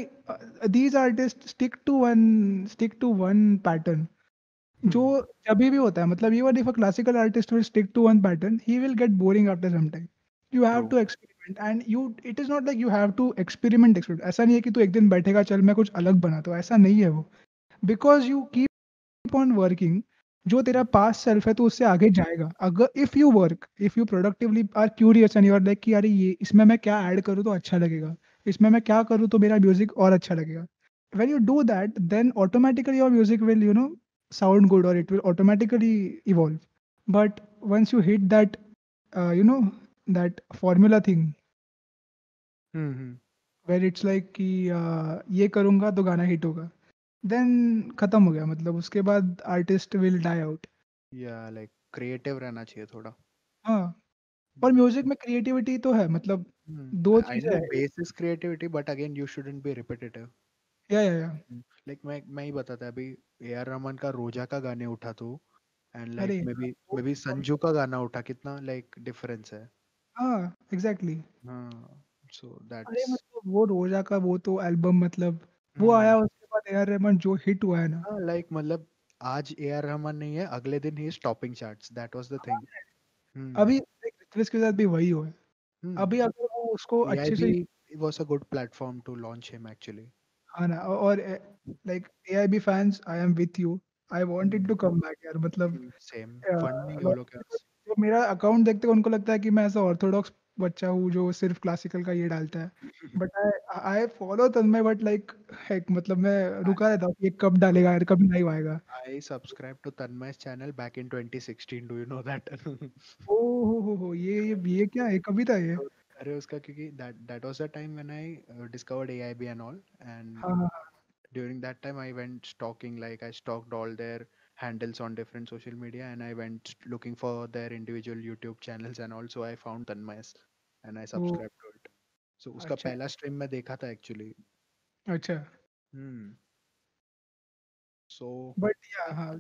these artist stick to one pattern, जो Hmm. कभी भी होता है, मतलब even if a classical artist will stick to one pattern, he will get boring after some time. You have True. To experiment, and you it is not like you have to experiment. ऐसा नहीं है कि तू एक दिन बैठेगा चल मैं कुछ अलग बनाता हूँ, ऐसा नहीं है वो। Because you keep on working, जो तेरा पास्ट सेल्फ है तो उससे आगे जाएगा। अगर if you productively are curious and you are like कि अरे ये इसमें मैं क्या ऐड करूँ तो अच्छा लगेगा, इसमें मैं क्या करूँ तो मेरा म्यूजिक और अच्छा लगेगा। when you do that, then automatically your music will, sound good, or it will automatically evolve. But once you hit that, uh, you know that formula thing, Hmm. where it's like कि ये करूँगा तो गाना hit होगा, then खत्म हो गया, मतलब उसके बाद artist will die out। Yeah, like creative रहना चाहिए थोड़ा. हाँ, और म्यूजिक में क्रिएटिविटी तो है, मतलब Hmm. दो I चीजें know हैं। bass is creativity, but again you shouldn't be repetitive. या Like मैं ही बताता अभी ए आर रहमान का रोजा का गाने उठा तो एंड लाइक अरे मे बी संजू का गाना उठा, कितना लाइक डिफरेंस है. हाँ एग्जैक्टली। हाँ, सो अरे दैट्स. मतलब वो रोजा का वो तो एल्बम, मतलब वो आया उसके बाद ए आर रहमान जो हिट हुआ है ना। हाँ लाइक मतलब आज ए आर रहमान नहीं है, अगले दिन he is topping charts, that was the thing. Hmm. अभी लाइक ऋत्विज के साथ भी वही हुआ है। अभी हम्म. अगर वो उसको अच्छे से, AIB was a good platform to launch him actually. हाँ ना, और like AIB fans, I am with you, I wanted to come back यार, मतलब Same अ, fund नहीं वो लोग लोग के जो पास. जो मेरा अकाउंट देखते हैं उनको लगता है कि मैं ऐसा ऑर्थोडॉक्स बच्चा हूँ जो सिर्फ क्लासिकल का ये डालता है। But I I follow Tanmay, but like heck, मतलब मैं I, रुका रहता हूँ कि ये कब डालेगा यार, कब लाइव आएगा। I subscribed to Tanmay's channel back in 2016. Do you know that? ओ हो, ये क्या है, कभी था ये? तो अरे उसका क्योंकि that was the time when I discovered AIB and all, and हाँ हाँ during that time I went stalking, like I stalked all their handles on different social media, and I went looking for their individual YouTube channels, and also I found Tanmay's and I वो subscribed to it. So उसका अच्छा पहला stream मैं देखा था actually. अच्छा। Hmm. So. But या हाँ,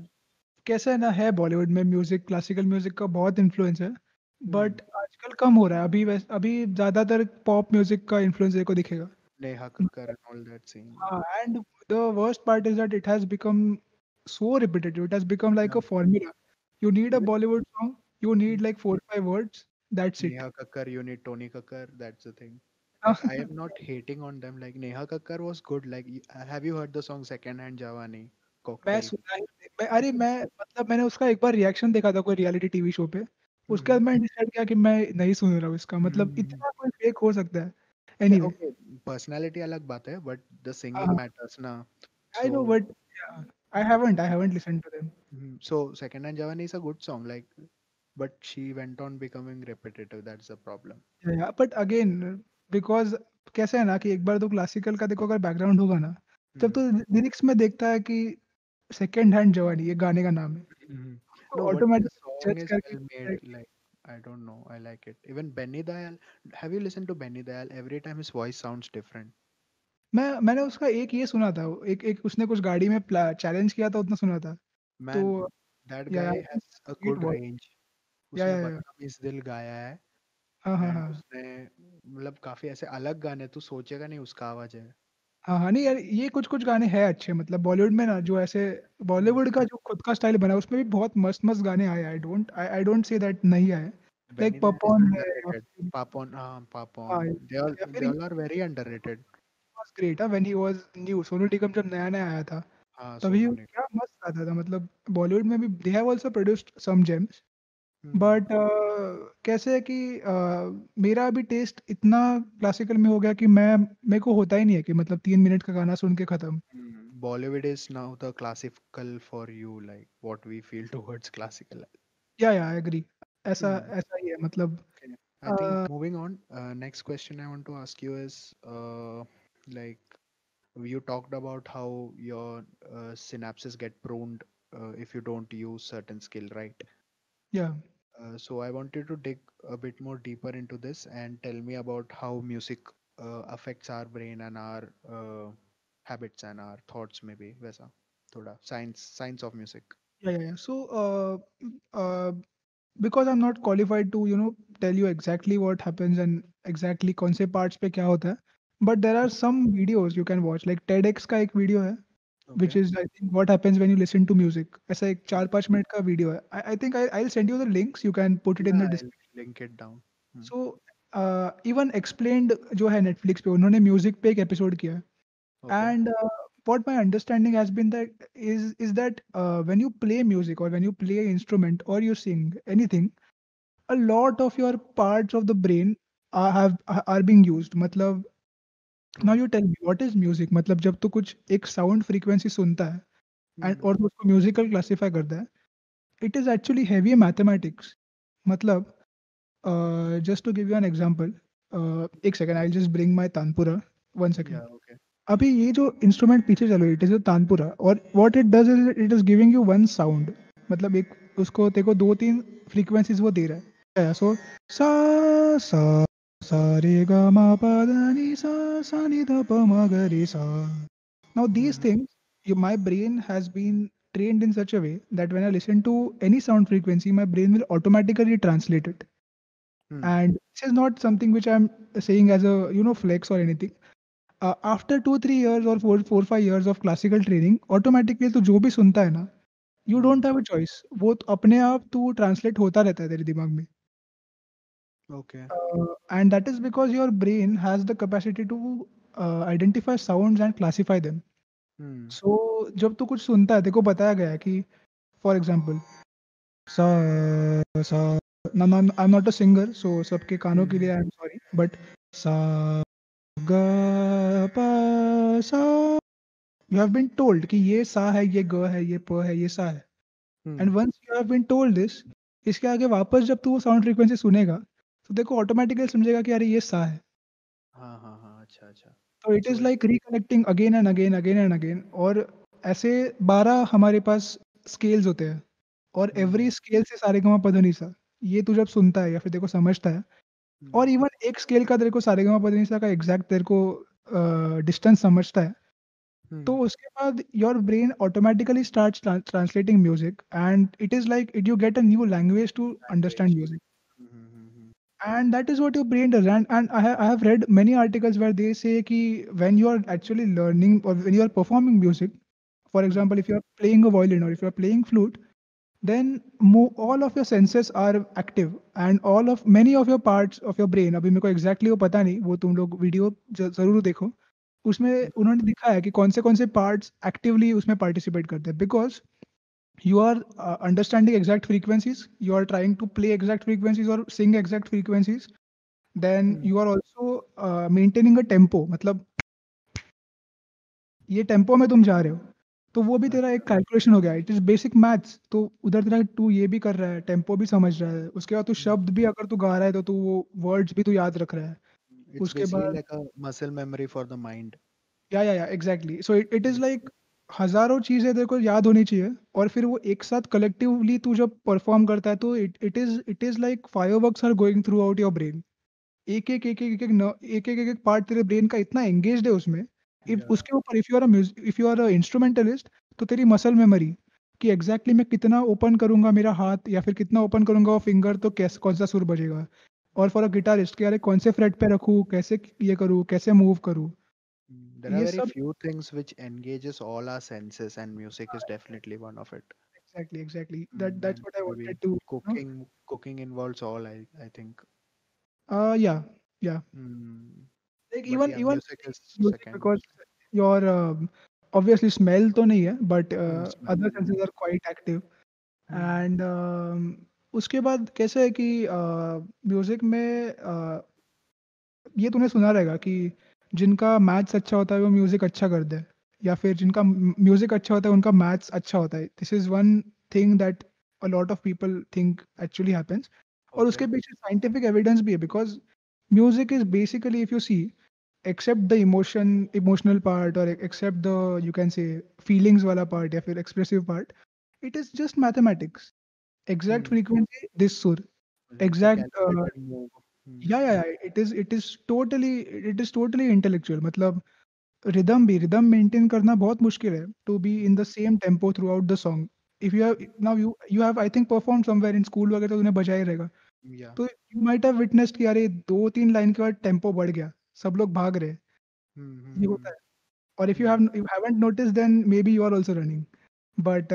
कैसा है ना, है बॉलीवुड में म्यूजिक, क्लासिकल म्यूजिक का बहुत इन्फ्लुएंस है। Hmm. बट आजकल कम हो रहा है, अभी ज्यादातर पॉप म्यूजिक का इन्फ्लुएंस देखो दिखेगा। Neha Kakkar and all that scene. हाँ, and the worst part is that it has become so repetitive, it has become like Yeah. A formula. You need a Even Bollywood song, you need like 4 5 words, that's it. Neha Kakkar, you need Tony Kakkar. That's the thing. Like I am not hating on them. Like Neha Kakkar was good. Like have you heard the song Second Hand Jawani? मैं Cocktail. सुना ही नहीं। अरे मैं, मतलब मैंने उसका एक बार reaction देखा था कोई रियलिटी टीवी शो पे, उसके Mm-hmm. बाद मैंने डिसाइड किया कि मैं नहीं सुन रहा हूँ इसका, मतलब Mm-hmm. इतना कोई फेक हो सकता है। Yeah, anyway, okay. Personality अलग बात है, but the singing हाँ, matters ना. I So, no, but I haven't listen to them. so Second Hand Jawani is a good song. Like, but she went on becoming repetitive. That's the problem. या but again, because कैसा है ना कि एक बार तो classical का देखो अगर बैकग्राउंड होगा ना, तब Mm-hmm. तो लिरिक्स में देखता है कि सेकंड हैंड जवानी ये गाने का नाम है। Mhm. तो No, but the automatically song जज is करके well बोलता है made. कि Like, I don't know, I like it. Even Benny Dayal, have you listened to Benny Dayal? Every time his voice sounds different. मैंने उसका एक ये सुना था, एक एक उसने कुछ गाड़ी में चैलेंज किया था, उतना सुना था। तो Man, that या guy has a sweet good voice. range. उसने या बदतमीज दिल गाया है हाँ, हाँ, एंड हाँ। उसने मतलब काफी ऐसे अलग गाने तू सोचेगा नहीं उसका आवाज है. हाँ, हाँ, नहीं यार, ये कुछ-कुछ गाने हैं अच्छे, मतलब बॉलीवुड में ना जो ऐसे Hmm. बॉलीवुड का जो खुद का स्टाइल बना है उसमें भी बहुत मस्त-मस्त गाने आए हैं। आई डोंट से दैट नहीं आए। Benny like Dayal is popcorn है या underrated. फिर हाँ, Papon. They all या फिर they all are very underrated. Was great when he was new, Sonu Nigam जब नया-नया आया था, हाँ, तभी सोनू वो निगम. क्या मस्त गाता था, मतलब बॉलीवुड में भी they have also produced some gems. Hmm. But कैसे है कि मेरा अभी टेस्ट इतना क्लासिकल में हो गया कि मैं मेरे को होता ही नहीं है कि मतलब 3 मिनट का गाना सुन के खत्म। Bollywood is now the classical for you, like what we feel towards classical. या आई एग्री, ऐसा Hmm. ऐसा ही है, मतलब Okay. I think a, moving on, next question I want to ask you is like you talked about how your synapses get pruned if you don't use certain skill, right? या So I wanted to dig a bit more deeper into this and tell me about how music affects our brain and our habits and our thoughts, maybe. वैसा थोड़ा science of music. Yeah so because I am not qualified to tell you exactly what happens and exactly कौन से parts पे क्या होता है। But there are some videos you can watch, like TEDx का एक वीडियो है Okay. Which is I think what happens when you listen to music, ऐसा एक 4-5 मिनट का वीडियो है। I think I will send you the links, you can put it Yeah, in the I'll description. link it down. Hmm. So even explained जो है Netflix पे, उन्होंने music पे एक एपिसोड किया है। Okay. And what my understanding has been that is that when you play music or when you play an instrument or you sing anything, a lot of your parts of the brain are being used. मतलब now True. you tell me what is music? मतलब जब तू कुछ एक sound frequency सुनता है and Hmm. और तू उसको म्यूजिकल क्लासिफाई करता है, it is actually heavy mathematics. मतलब just to give you an example, एक second I just bring my tanpura, one second. Yeah, okay. अभी ये जो इंस्ट्रूमेंट पीछे चल रही है, इट इज तानपुरा, और what it does is it is giving you one sound. मतलब एक उसको तेरे को 2-3 फ्रीक्वेंसीज वो दे रहा है। सो सा सा सा रे ग म प ध नि सा नि ध प म ग रे सा। Now these Hmm. things, my brain has been trained in such a way that when I listen to any sound frequency, my brain will automatically translate it. Hmm. And this is not something which I'm saying as a flex or anything. After 2-3 years or 4-5 years of classical training, automatically तो जो भी सुनता है ना, you Hmm. don't have a choice. वो तो अपने आप तू ट्रांसलेट होता रहता है तेरे दिमाग में। Okay. And that is because your brain has the capacity to identify sounds and classify them. Hmm. So जब तू कुछ सुनता है, तेरे को बताया गया है कि फॉर एग्जाम्पल सा सा ना ना, I am not a singer, so सबके कानों के लिए Hmm. I am sorry, but सा ग प सा, यू हैव बीन टोल्ड कि ये सा है, ये ग है, ये प है, ये सा है। And Hmm. Once you have been told this, इसके आगे वापस जब तू वो साउंड फ्रीक्वेंसी सुनेगा, तो देखो ऑटोमेटिकली समझेगा कि अरे ये सा है। हाँ, हाँ, अच्छा, अच्छा. तो it So is it. Like reconnecting again and again, again and again. और ऐसे 12 हमारे पास स्केल्स होते हैं, और Hmm. एवरी स्केल से सारेगामा पधनिसा, ये तू जब सुनता है या फिर तेरे को समझता है, और Hmm. इवन एक स्केल का तेरे को सारेगामा पधनिसा का एग्जैक्ट तेरे को डिस्टेंस समझता है, तो Hmm. उसके बाद your brain automatically starts translating music, and it is like it you get a new language to understand Language. Music. Hmm. Hmm. Hmm. And that is what your brain does. And I have read many articles where they say ki when you are actually learning or when you are performing music, for Hmm. example, if you are playing a violin or if you are playing flute, then all of your senses are active, and all of many of your parts of your brain, अभी मेरे को exactly वो पता नहीं, वो तुम लोग video जरूर देखो, उसमें Hmm. उन्होंने दिखाया कि कौन से parts actively उसमें participate करते हैं, because you are understanding exact frequencies, you are trying to play exact frequencies or sing exact frequencies, then Hmm. you are also maintaining a tempo। मतलब ये टेम्पो में तुम जा रहे हो, तो वो भी तेरा एक अच्छा. कैलकुलेशन हो गया, इट इज बेसिक मैथ्स। तो उधर तेरा तू ये भी कर रहा है, टेम्पो भी समझ रहा है, उसके बाद तू Hmm. शब्द भी अगर तू गा रहा है तो तू वो वर्ड्स भी तू याद रख रहा है। It's उसके basically बाद like a muscle memory for the mind. या exactly, so it is Yeah. Like हजारों चीजें तेरे को याद होनी चाहिए, और फिर वो एक साथ कलेक्टिवली तू जब परफॉर्म करता है, तो it is like fireworks are going throughout your brain. एक एक पार्ट तेरे ब्रेन का इतना एंगेज्ड है उसमें। If Yeah. उसके ऊपर if you are a instrumentalist, तो तेरी मसल मेमोरी कि एग्जैक्टली मैं कितना ओपन करूंगा मेरा हाथ या फिर कितना ओपन करूंगा वो फिंगर, तो कैसे कौन सा सुर बजेगा। और फॉर अ गिटारिस्ट कि अरे कौन से फ्रेट पे रखूँ, कैसे ये करूँ, कैसे मूव करूँ, There are ये very सब। few things which engages all our senses, and music is definitely one of it. Exactly that's Mm. What I Maybe wanted to cooking involves all, I think. या या Mm. like But even yeah, even music is music, second. because your obviously smell तो नहीं है, but Smell. other senses are quite active। Mm. And उसके बाद कैसे है कि म्यूजिक में ये तूने सुना रहेगा कि जिनका मैथ्स अच्छा होता है वो म्यूजिक अच्छा करते हैं, या फिर जिनका म्यूजिक अच्छा होता है उनका मैथ्स अच्छा होता है। This is one thing that a lot of people think actually happens. और उसके Okay. पीछे साइंटिफिक एविडेंस भी है, because music is basically, if you see, except the emotional part, और except the you can say feelings वाला part या फिर expressive part, it is just mathematics, exact Hmm. frequency, this sur, It's a exact calculated move. Hmm. yeah, it is totally intellectual। मतलब rhythm maintain करना बहुत मुश्किल है, to be in the same tempo throughout the song. If you have now you have I think perform somewhere in school वगैरह, तो उन्हें बजा ही रहेगा। Yeah. तो यू माइट हैव विटनेस्ड कि अरे 2-3 लाइन के बाद टेम्पो बढ़ गया, सब लोग भाग रहे हैं, ये होता है। और if Hmm. You haven't noticed then maybe you are also running. But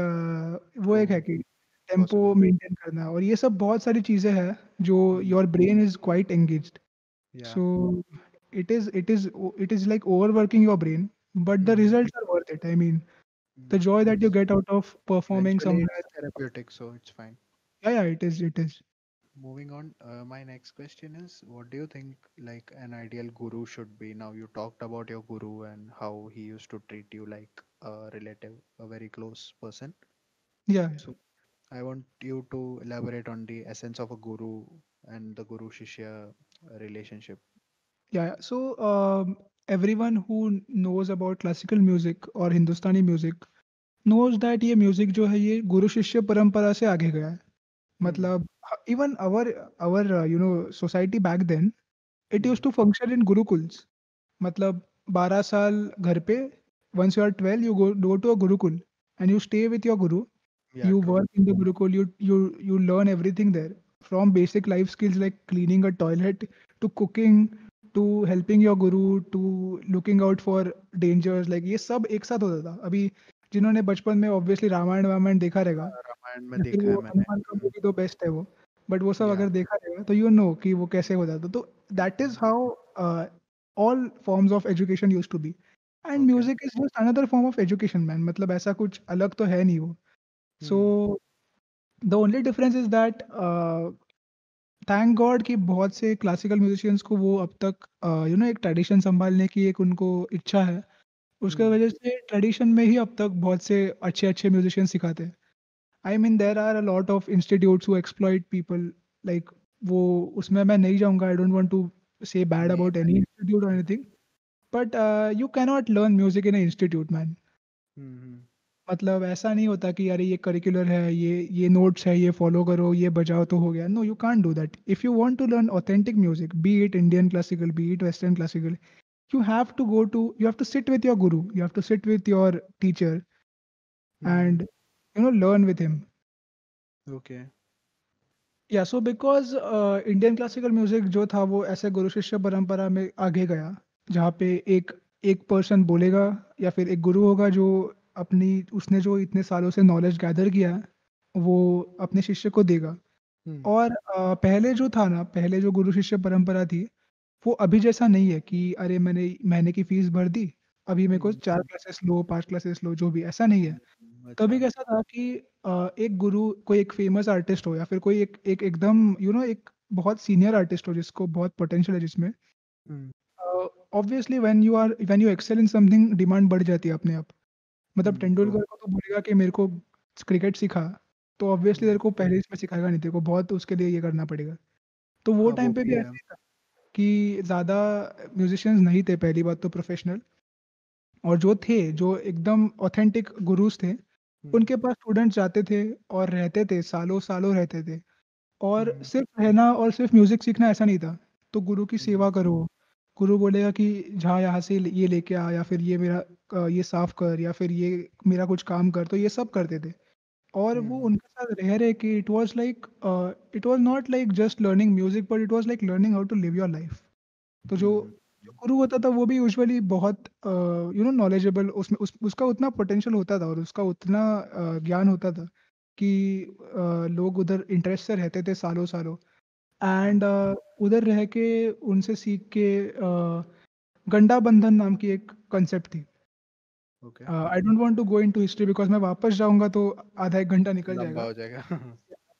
वो एक है True. कि टेम्पो Possible. मेंटेन करना और ये सब बहुत सारी चीज़ें हैं जो Hmm. Your brain is quite engaged. Yeah. So it is like overworking your brain, but the Hmm. results are worth it. I mean, the Hmm. joy that you It's get out of performing eventually it's somewhere. therapeutic, so it's fine. Yeah, yeah, it is. It is. Moving on, my next question is, what do you think like an ideal guru should be? Now you talked about your guru and how he used to treat you like a relative, a very close person. Yeah, So I want you to elaborate on the essence of a guru and the guru shishya relationship. yeah. Yeah. So everyone who knows about classical music or Hindustani music knows that ये music जो है ये गुरु शिष्य परंपरा से आगे गया है। Hmm. मतलब even our you know society back then it Hmm. used to function in gurukuls। मतलब 12 साल घर पे, once you are 12 you go to a gurukul and you stay with your guru, Yeah, you true. work in the gurukul, you learn everything there, from basic life skills like cleaning a toilet to cooking to helping your guru to looking out for dangers, like ये सब एक साथ होता था। अभी जिन्होंने बचपन में ऑब्वियसली रामायण वामायण देखा रहेगा रामायण में या फिर देखा है वो मैंने। हनुमान का मूवी तो बेस्ट है वो, बट वो सब या अगर देखा रहेगा तो यू नो कि वो कैसे हो जाता। तो that is how all forms of education used to be, and okay. Music is just another form of education man. मतलब ऐसा कुछ अलग तो है नहीं वो। So hmm. The only difference is that thank god कि बहुत से क्लासिकल म्यूजिशियंस को वो अब तक यू नो एक ट्रेडिशन संभालने की एक उनको इच्छा है। उसके हम्म। वजह से ट्रेडिशन में ही अब तक बहुत से अच्छे अच्छे म्यूजिशियन सिखाते हैं। I mean there are a lot of institutes who exploit people, like वो उसमें मैं नहीं जाऊँगा। I don't want to say bad name about any institute और anything, but you can not learn music in a institute man. Hmm. मतलब ऐसा नहीं होता कि अरे ये करिकुलर है, ये नोट्स है, ये फॉलो करो, ये बजाओ तो हो गया। No, you can't do that. If you want to learn authentic music, be it Indian classical, be it western classical, you have to sit with your guru, you have to sit with your teacher hmm. and learn with him। Okay. Yeah so because Indian classical music जो था वो ऐसे गुरु शिष्य परंपरा में आगे गया, जहाँ पे एक एक पर्सन बोलेगा या फिर एक गुरु होगा जो अपनी उसने जो इतने सालों से नॉलेज गैदर किया है वो अपने शिष्य को देगा। हम्म। और पहले जो था ना, पहले जो गुरु शिष्य परंपरा थी वो अभी जैसा नहीं है कि अरे मैंने महीने की फीस भर दी, अभी मेरे को 4 हम्म। क्लासेस लो, 5 क्लासेस लो, जो भी, ऐसा नहीं है। अच्छा। तभी कैसा था कि एक गुरु, कोई एक फेमस आर्टिस्ट हो या फिर कोई एक एक एकदम एक बहुत सीनियर आर्टिस्ट हो जिसको बहुत पोटेंशियल है जिसमें, hmm. Obviously when you excel in something demand बढ़ जाती है अपने आप। मतलब ट्रू। तेंदुलकर को तो बोलेगा कि मेरे को क्रिकेट सिखा, तो ऑब्वियसली तेरे हम्म। को पहले इसमें सिखाएगा नहीं, तेरे को बहुत उसके लिए ये करना पड़ेगा। तो वो हाँ, वो टाइम पे भी भी है। ऐसे ही था कि ज़्यादा म्यूजिशियंस नहीं थे, पहली बात तो प्रोफेशनल। और जो थे, जो एकदम ऑथेंटिक गुरुज़ थे, हम्म। उनके पास स्टूडेंट्स जाते थे और रहते थे, सालों-सालों रहते थे। और हम्म। सिर्फ़ रहना और सिर्फ़ म्यूज़िक सीखना ऐसा नहीं था। तो गुरु की हम्म। सेवा करो, गुरु बोलेगा कि जा यहाँ से ये लेके आ, या फिर ये मेरा ये साफ़ कर, या फिर ये मेरा कुछ काम कर, तो ये सब करते थे। और वो हम्म। उनके साथ रह के it was not like just learning music, but it was like learning how to live your life. तो जो हम्म। जो गुरु होता था वो भी यूजुअली बहुत नॉलेजेबल, उसमें उसका उतना पोटेंशियल होता था और उसका उतना ज्ञान होता था कि लोग उधर इंटरेस्ट से रहते थे सालों-सालों। हम्म। एंड उधर रह के उनसे सीख के गंडा बंधन नाम की एक कांसेप्ट थी। Okay. I don't want to go into history because मैं वापस जाऊँगा तो आधा 1 घंटा निकल लंबा जाएगा। हो जाएगा।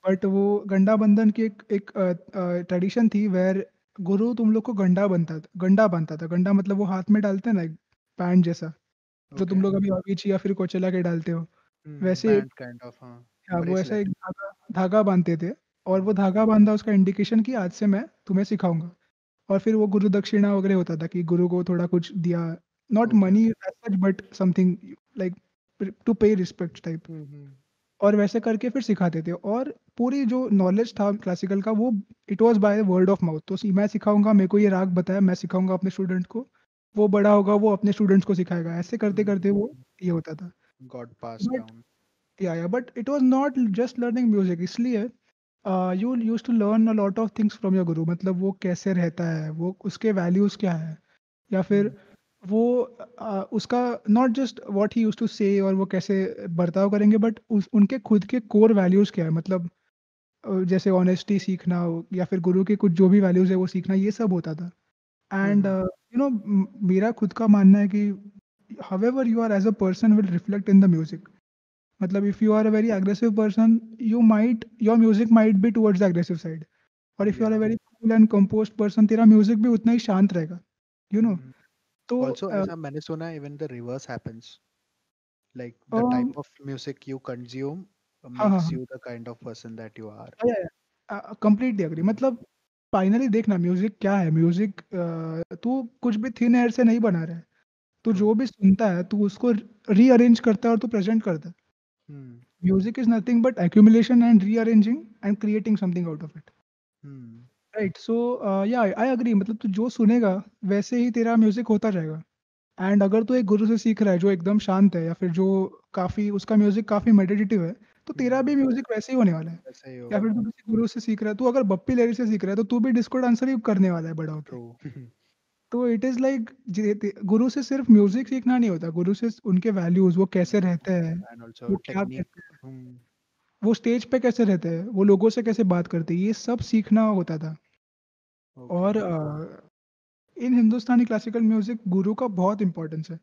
बट वो गंडा बंधन की एक ट्रेडिशन थी वेयर गुरु तुम लोग को गंडा बांधता था। गंडा मतलब वो हाथ में डालते हैं ना, एक पैंट जैसा, जो ओके। तुम लोग अभी अवीची या फिर कोचेला के डालते हो। वैसे एक, बैंड काइंड ऑफ, हाँ। हाँ, वो ऐसा एक ब्रेसलेट। धागा धागा बांधते थे। और वो हम्म। धागा बाँधा उसका इंडिकेशन कि आज से मैं तुम्हें सिखाऊँगा। और फिर वो गुरु दक्षिणा वगैरह होता था कि गुरु को थोड़ा कुछ दिया, not okay. Money as such but something like to pay respect type. Hmm. और वैसे करके फिर सिखाते थे। और पूरी जो नॉलेज था क्लासिकल का वो it was by word of mouth. तो मैं सिखाऊँगा, मेरे को ये राग बताया, मैं सिखाऊँगा अपने स्टूडेंट को, वो बड़ा होगा वो अपने स्टूडेंट्स को सिखाएगा। ऐसे करते-करते वो ये होता था। Got pass but down. But it was not just learning music, इसलिए you used to learn a lot of things from your guru. मतलब वो कैसे रहता है, वो उसके वैल्यूज़ क्या है, या फिर हम्म। वो उसका not just what he used to say और वो कैसे बर्ताव करेंगे, बट उनके खुद के कोर वैल्यूज क्या है, मतलब जैसे ऑनेस्टी सीखना हो या फिर गुरु के कुछ जो भी वैल्यूज है वो सीखना, ये सब होता था। एंड हम्म, मेरा खुद का मानना है कि however you are as a person will reflect in the music. मतलब if you are a very aggressive person, you might your music might be towards the aggressive side, और if you are a yeah. Very cool and composed person, तेरा music भी उतना ही शांत रहेगा, you know. हम्म. तो Also, ऐसा मैंने सुना है, even the reverse happens. Like the um, type of music you consume हाँ हाँ makes हाँ, you the kind of person that you are. Completely agree. Mm. मतलब फाइनली देखना, म्यूजिक क्या है, म्यूजिक तू कुछ भी थिन एयर से नहीं बना रहा है। तू True. जो भी सुनता है तू उसको रीअरेंज करता है और तू प्रेजेंट करता है। Hmm. Music is nothing but accumulation and rearranging and creating something out of it. Hmm. Right, so yeah I agree, मतलब तू जो सुनेगा वैसे ही तेरा म्यूजिक होता जाएगा। एंड अगर तू एक गुरु से सीख रहा है जो एकदम शांत है, या फिर जो काफ़ी उसका म्यूजिक काफ़ी मेडिटेटिव है, तो तेरा Hmm. भी म्यूजिक वैसे ही होने वाला है। ऐसा ही या होगा. फिर तू किसी गुरु से सीख रहा है, तू अगर बप्पी लहरी से सीख रहा है तो तू भी डिस्को डांसर ही करने वाला है बड़ा होके। True. तो इट इज़ लाइक गुरु से सिर्फ म्यूजिक सीखना नहीं होता, गुरु से उनके वैल्यूज, वो कैसे रहते हैं, And वो also क्या technique. कहते हैं, Hmm. वो स्टेज पे कैसे रहते हैं, वो लोगों से कैसे बात करते हैं, ये सब सीखना होता था। और Okay. इन हिंदुस्तानी क्लासिकल म्यूजिक गुरु का बहुत इंपॉर्टेंस है।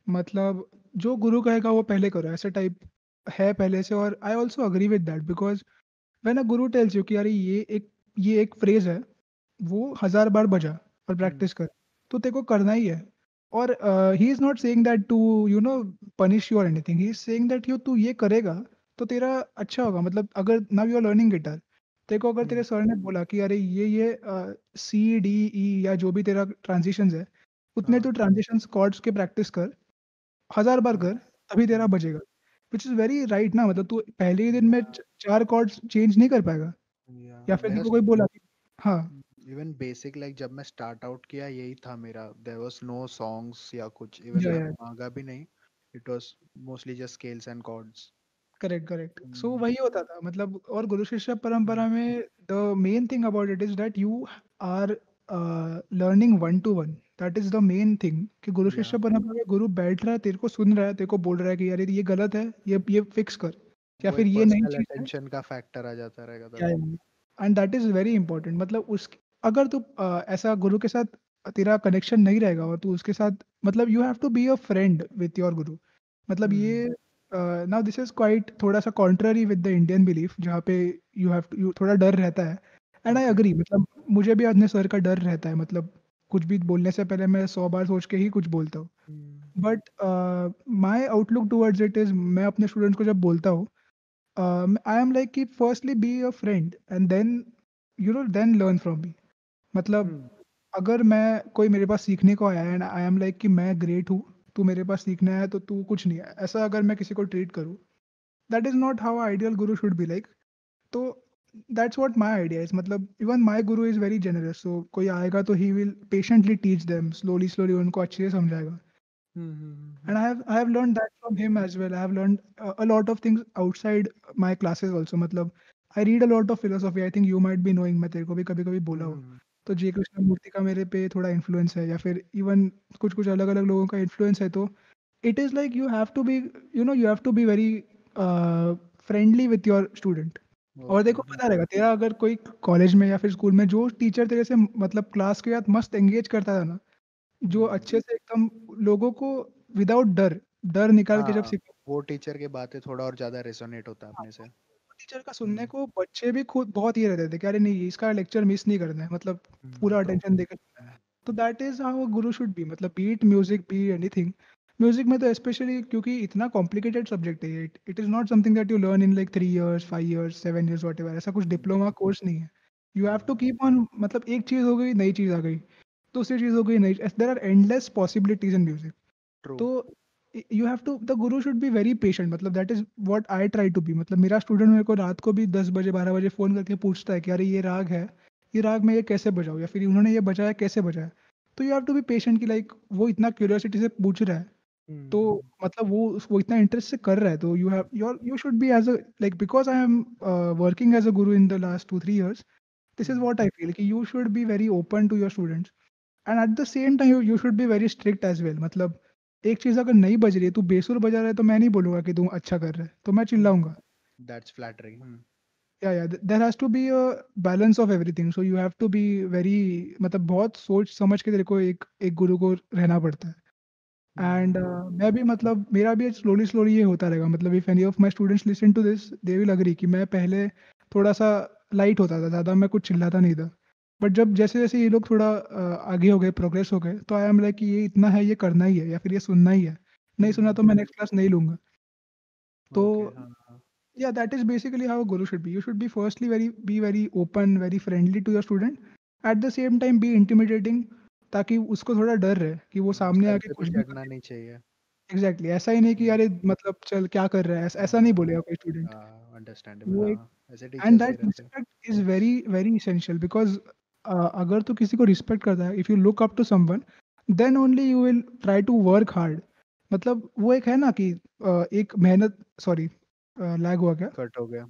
मतलब जो गुरु कहेगा वो पहले करो, ऐसे टाइप है पहले से। और I also agree with that, because when a Guru tells you कि अरे ये एक फ्रेज है, वो 1000 बार बजा और Hmm. प्रैक्टिस कर, तो तेरे को करना ही है। और he is not saying that to punish you और anything, he is saying that तू ये करेगा तो तेरा अच्छा होगा। मतलब अगर now you are learning guitar, तेरे को अगर तेरे Hmm. सर ने बोला कि अरे ये सी डी ई या जो भी तेरा ट्रांजिशंस है, उतने हाँ. तो ट्रांजिशंस कॉर्ड्स के प्रैक्टिस कर, 1000 बार Hmm. कर, तभी तेरा Hmm. बजेगा। व्हिच इज़ वेरी राइट ना, मतलब तू पहले ही दिन में Yeah. 4 कॉर्ड्स चेंज नहीं कर पाएगा। Yeah. या फिर मेरा तेरे को कोई बोला कि हाँ, इवन बेसिक लाइक जब मैं स्टार्ट आउट किया यही था मेरा. देयर वाज नो सॉन्ग्स या कुछ. इवन या, रागा भी नहीं. It was mostly just scales and chords. Correct, correct. So वही होता था, मतलब। और गुरु शिष्य परंपरा में the main thing about it is that you are learning one to one. That is the main thing, कि गुरु या शिष्य परंपरा में गुरु बैठ रहा है, तेरे को सुन रहा है, तेरे को बोल रहा है कि यार ये गलत है, ये फिक्स कर, या वो फिर एक ये नई पर्सनल चीज़ है। अटेंशन का फैक्टर आ जाता रहेगा क्या है, तभी. And that is very important. मतलब उस अगर तू ऐसा गुरु के साथ तेरा कनेक्शन नहीं रहेगा और तू उसके साथ, मतलब you have to be a friend with your guru. मतलब हम्म. ये नाउ दिस इज क्वाइट थोड़ा सा contrary with the Indian belief, जहाँ पे यू थोड़ा डर रहता है। And I okay. अग्री, मतलब मुझे भी अपने सर का डर रहता है। मतलब कुछ भी बोलने से पहले मैं 100 बार सोच के ही कुछ बोलता हूँ। But my outlook towards it is, मैं अपने स्टूडेंट्स को जब बोलता हूँ, आई एम लाइक कि firstly be a friend and then then learn from me. मतलब अगर मैं कोई मेरे पास सीखने को आया है एंड आई एम लाइक कि मैं ग्रेट हूँ, तू मेरे पास सीखना है तो तू कुछ नहीं है, ऐसा अगर मैं किसी को ट्रीट करूँ, that is not how ideal Guru should be like. तो that's what my idea is. मतलब even my Guru is very generous, सो कोई आएगा तो he will patiently teach them, slowly slowly उनको अच्छे से समझाएगा। And I have learned that from him as well. I have learned a lot of things outside my classes also. मतलब I read a lot of philosophy. I think you might be knowing, मैं तेरे को भी कभी-कभी बोला हो। तो जे कृष्णमूर्ति का मेरे पे थोड़ा इन्फ्लुएंस है, या फिर इवन कुछ-कुछ अलग-अलग लोगों का इन्फ्लुएंस है। तो it is like you have to be very friendly with your student. और ओके. देखो पता रहेगा तेरा, अगर कोई कॉलेज में या फिर स्कूल में जो टीचर तेरे से मतलब क्लास के साथ मस्त एंगेज करता था ना, जो अच्छे से एकदम लोगों को विदाउट डर, डर निकाल के जब हाँ, सिखा, वो टीचर की बातें थोड़ा और ज्यादा रेसोनेट होता है हाँ, अपने से. वो टीचर का सुनने हम्म. को बच्चे भी खुद बहुत ये रहते थे कि अरे नहीं, इसका लेक्चर मिस नहीं करना है, मतलब पूरा ट्रू. अटेंशन देकर सुनना है। तो that is how a guru should be, मतलब be it music, be anything. Music में तो स्पेशली, क्योंकि इतना कॉम्प्लिकेटेड सब्जेक्ट है ये, it is not something that you learn in like 3 years, 5 years, 7 years, whatever. ऐसा कुछ डिप्लोमा कोर्स नहीं है। You have to keep on, मतलब एक चीज़ हो गई, नई चीज़ आ गई, दूसरी चीज़ हो गई, नई। There are endless possibilities in music. True. तो you have to, the guru should be very patient. मतलब that is what I try to be. मतलब मेरा स्टूडेंट मेरे को रात को भी 10 बजे 12 बजे फ़ोन करके पूछता है कि अरे ये राग है, ये राग मैं ये कैसे बजाऊँ, या फिर उन्होंने ये बजाया कैसे बजाया। तो you have to be patient कि लाइक वो इतना क्यूरियोसिटी से पूछ रहा है, तो मतलब वो इतना इंटरेस्ट से कर रहा है, तो you should be as a like, because I am working as a guru in the last 2-3 years, this is what I feel कि you should be very open to your students. And at the same time you should be very strict as well. मतलब एक चीज़ अगर नहीं बज रही है, तू बेसुर बजा रहा है, तो मैं नहीं बोलूँगा कि तू अच्छा कर रहा है, तो मैं चिल्लाऊँगा। That's flattering. Yeah there has to be a balance of everything, so you have to be very, मतलब बहुत सोच समझ के तेरे को एक एक गुरु को रहना पड़ता है। एंड मैं भी, मतलब मेरा भी स्लोली स्लोली ये होता रहेगा। मतलब if any of my students listen to this, they will agree कि मैं पहले थोड़ा-सा लाइट होता था, ज़्यादा मैं कुछ चिल्लाता नहीं था। बट जब जैसे-जैसे ये लोग थोड़ा आगे हो गए, प्रोग्रेस हो गए, तो आई एम लाइक कि ये इतना है, ये करना ही है या फिर ये सुनना ही है। नहीं सुना तो मैं नेक्स्ट क्लास नहीं लूँगा। तो ओके, हाँ हाँ। yeah, that is basically how a guru should be. You should be firstly very open, very friendly to your student. At the same time be intimidating, ताकि उसको थोड़ा डर रहे कि वो सामने सर आके पे भी कुछ भी कर चढ़ना दे। नहीं चाहिए। एग्जैक्टली ऐसा ही नहीं कि हम्म, यार मतलब चल क्या कर रहा है, ऐसा नहीं बोलेगा कोई स्टूडेंट। हाँ अंडरस्टैंडेबल, वो एक, हाँ ऐसे एंड टीचर्स भी दैट रहते हैं। Respect is very very essential because अगर तू किसी को रिस्पेक्ट करता है, if you look up to someone, then only you will try to work hard. मतलब वो एक है ना कि एक मेहनत, सॉरी लैग हुआ क्या? कट हो गया।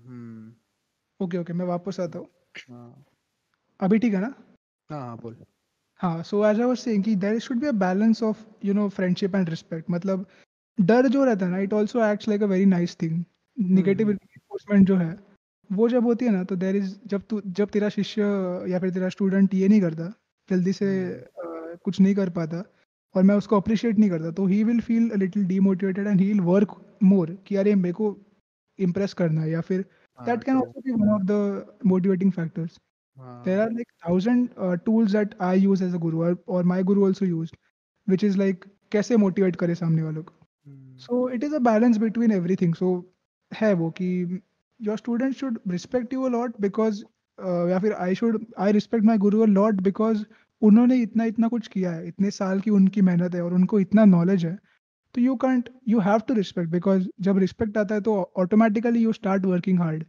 ओके ओके, मैं वापस आता हूँ। हाँ अभी ठीक है ना? हाँ हाँ, बोल। हाँ, so as I was saying कि there should be a balance of friendship and respect. मतलब डर जो रहता है ना, it also acts like a very nice thing. Negative hmm. Reinforcement जो है, वो जब होती है ना, तो देयर इज, जब तेरा शिष्य या फिर तेरा स्टूडेंट ये नहीं करता, जल्दी से कुछ नहीं कर पाता, और मैं उसको अप्रिशिएट नहीं करता, तो he will feel a little demotivated and he will work more कि अरे मेरे को इम्प्रेस करना है, या फिर हाँ that can true. Also be one of the motivating factors. There हाँ। are like thousand tools that I use as a guru, or my guru also used, which is like कैसे motivate करे सामने वालों को। हम्म। So it is a balance between everything. So है वो कि your students should respect you a lot because या फिर I respect my guru a lot because उन्होंने इतना इतना कुछ किया है, इतने साल की उनकी मेहनत है और उनको इतना नॉलेज है। तो you have to respect, because जब respect आता है तो automatically you start working hard.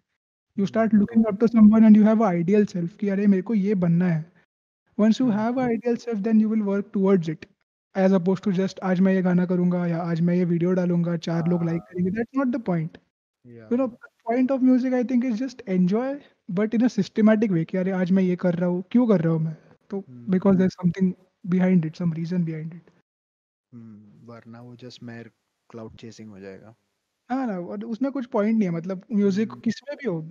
You start true. looking up to someone and you have an ideal self कि अरे मेरे को ये बनना है। Once you hmm. have an ideal self, then you will work towards it, as opposed to just आज मैं ये गाना करूँगा या आज मैं ये वीडियो डालूँगा, 4 लोग लाइक हाँ। करेंगे। That's not the point. या। The point of music I think is just enjoy, but in a systematic way कि अरे आज मैं ये कर रहा हूँ, क्यों कर रहा हूँ मैं? तो because there's something behind it, some reason behind it. वरना वो जस्ट मेयर क्लाउड चेसिंग हो जाएगा। हाँ ना, और उसमें कुछ पॉइंट नहीं है। मतलब म्यूजिक हम्म। किसमें भी हो,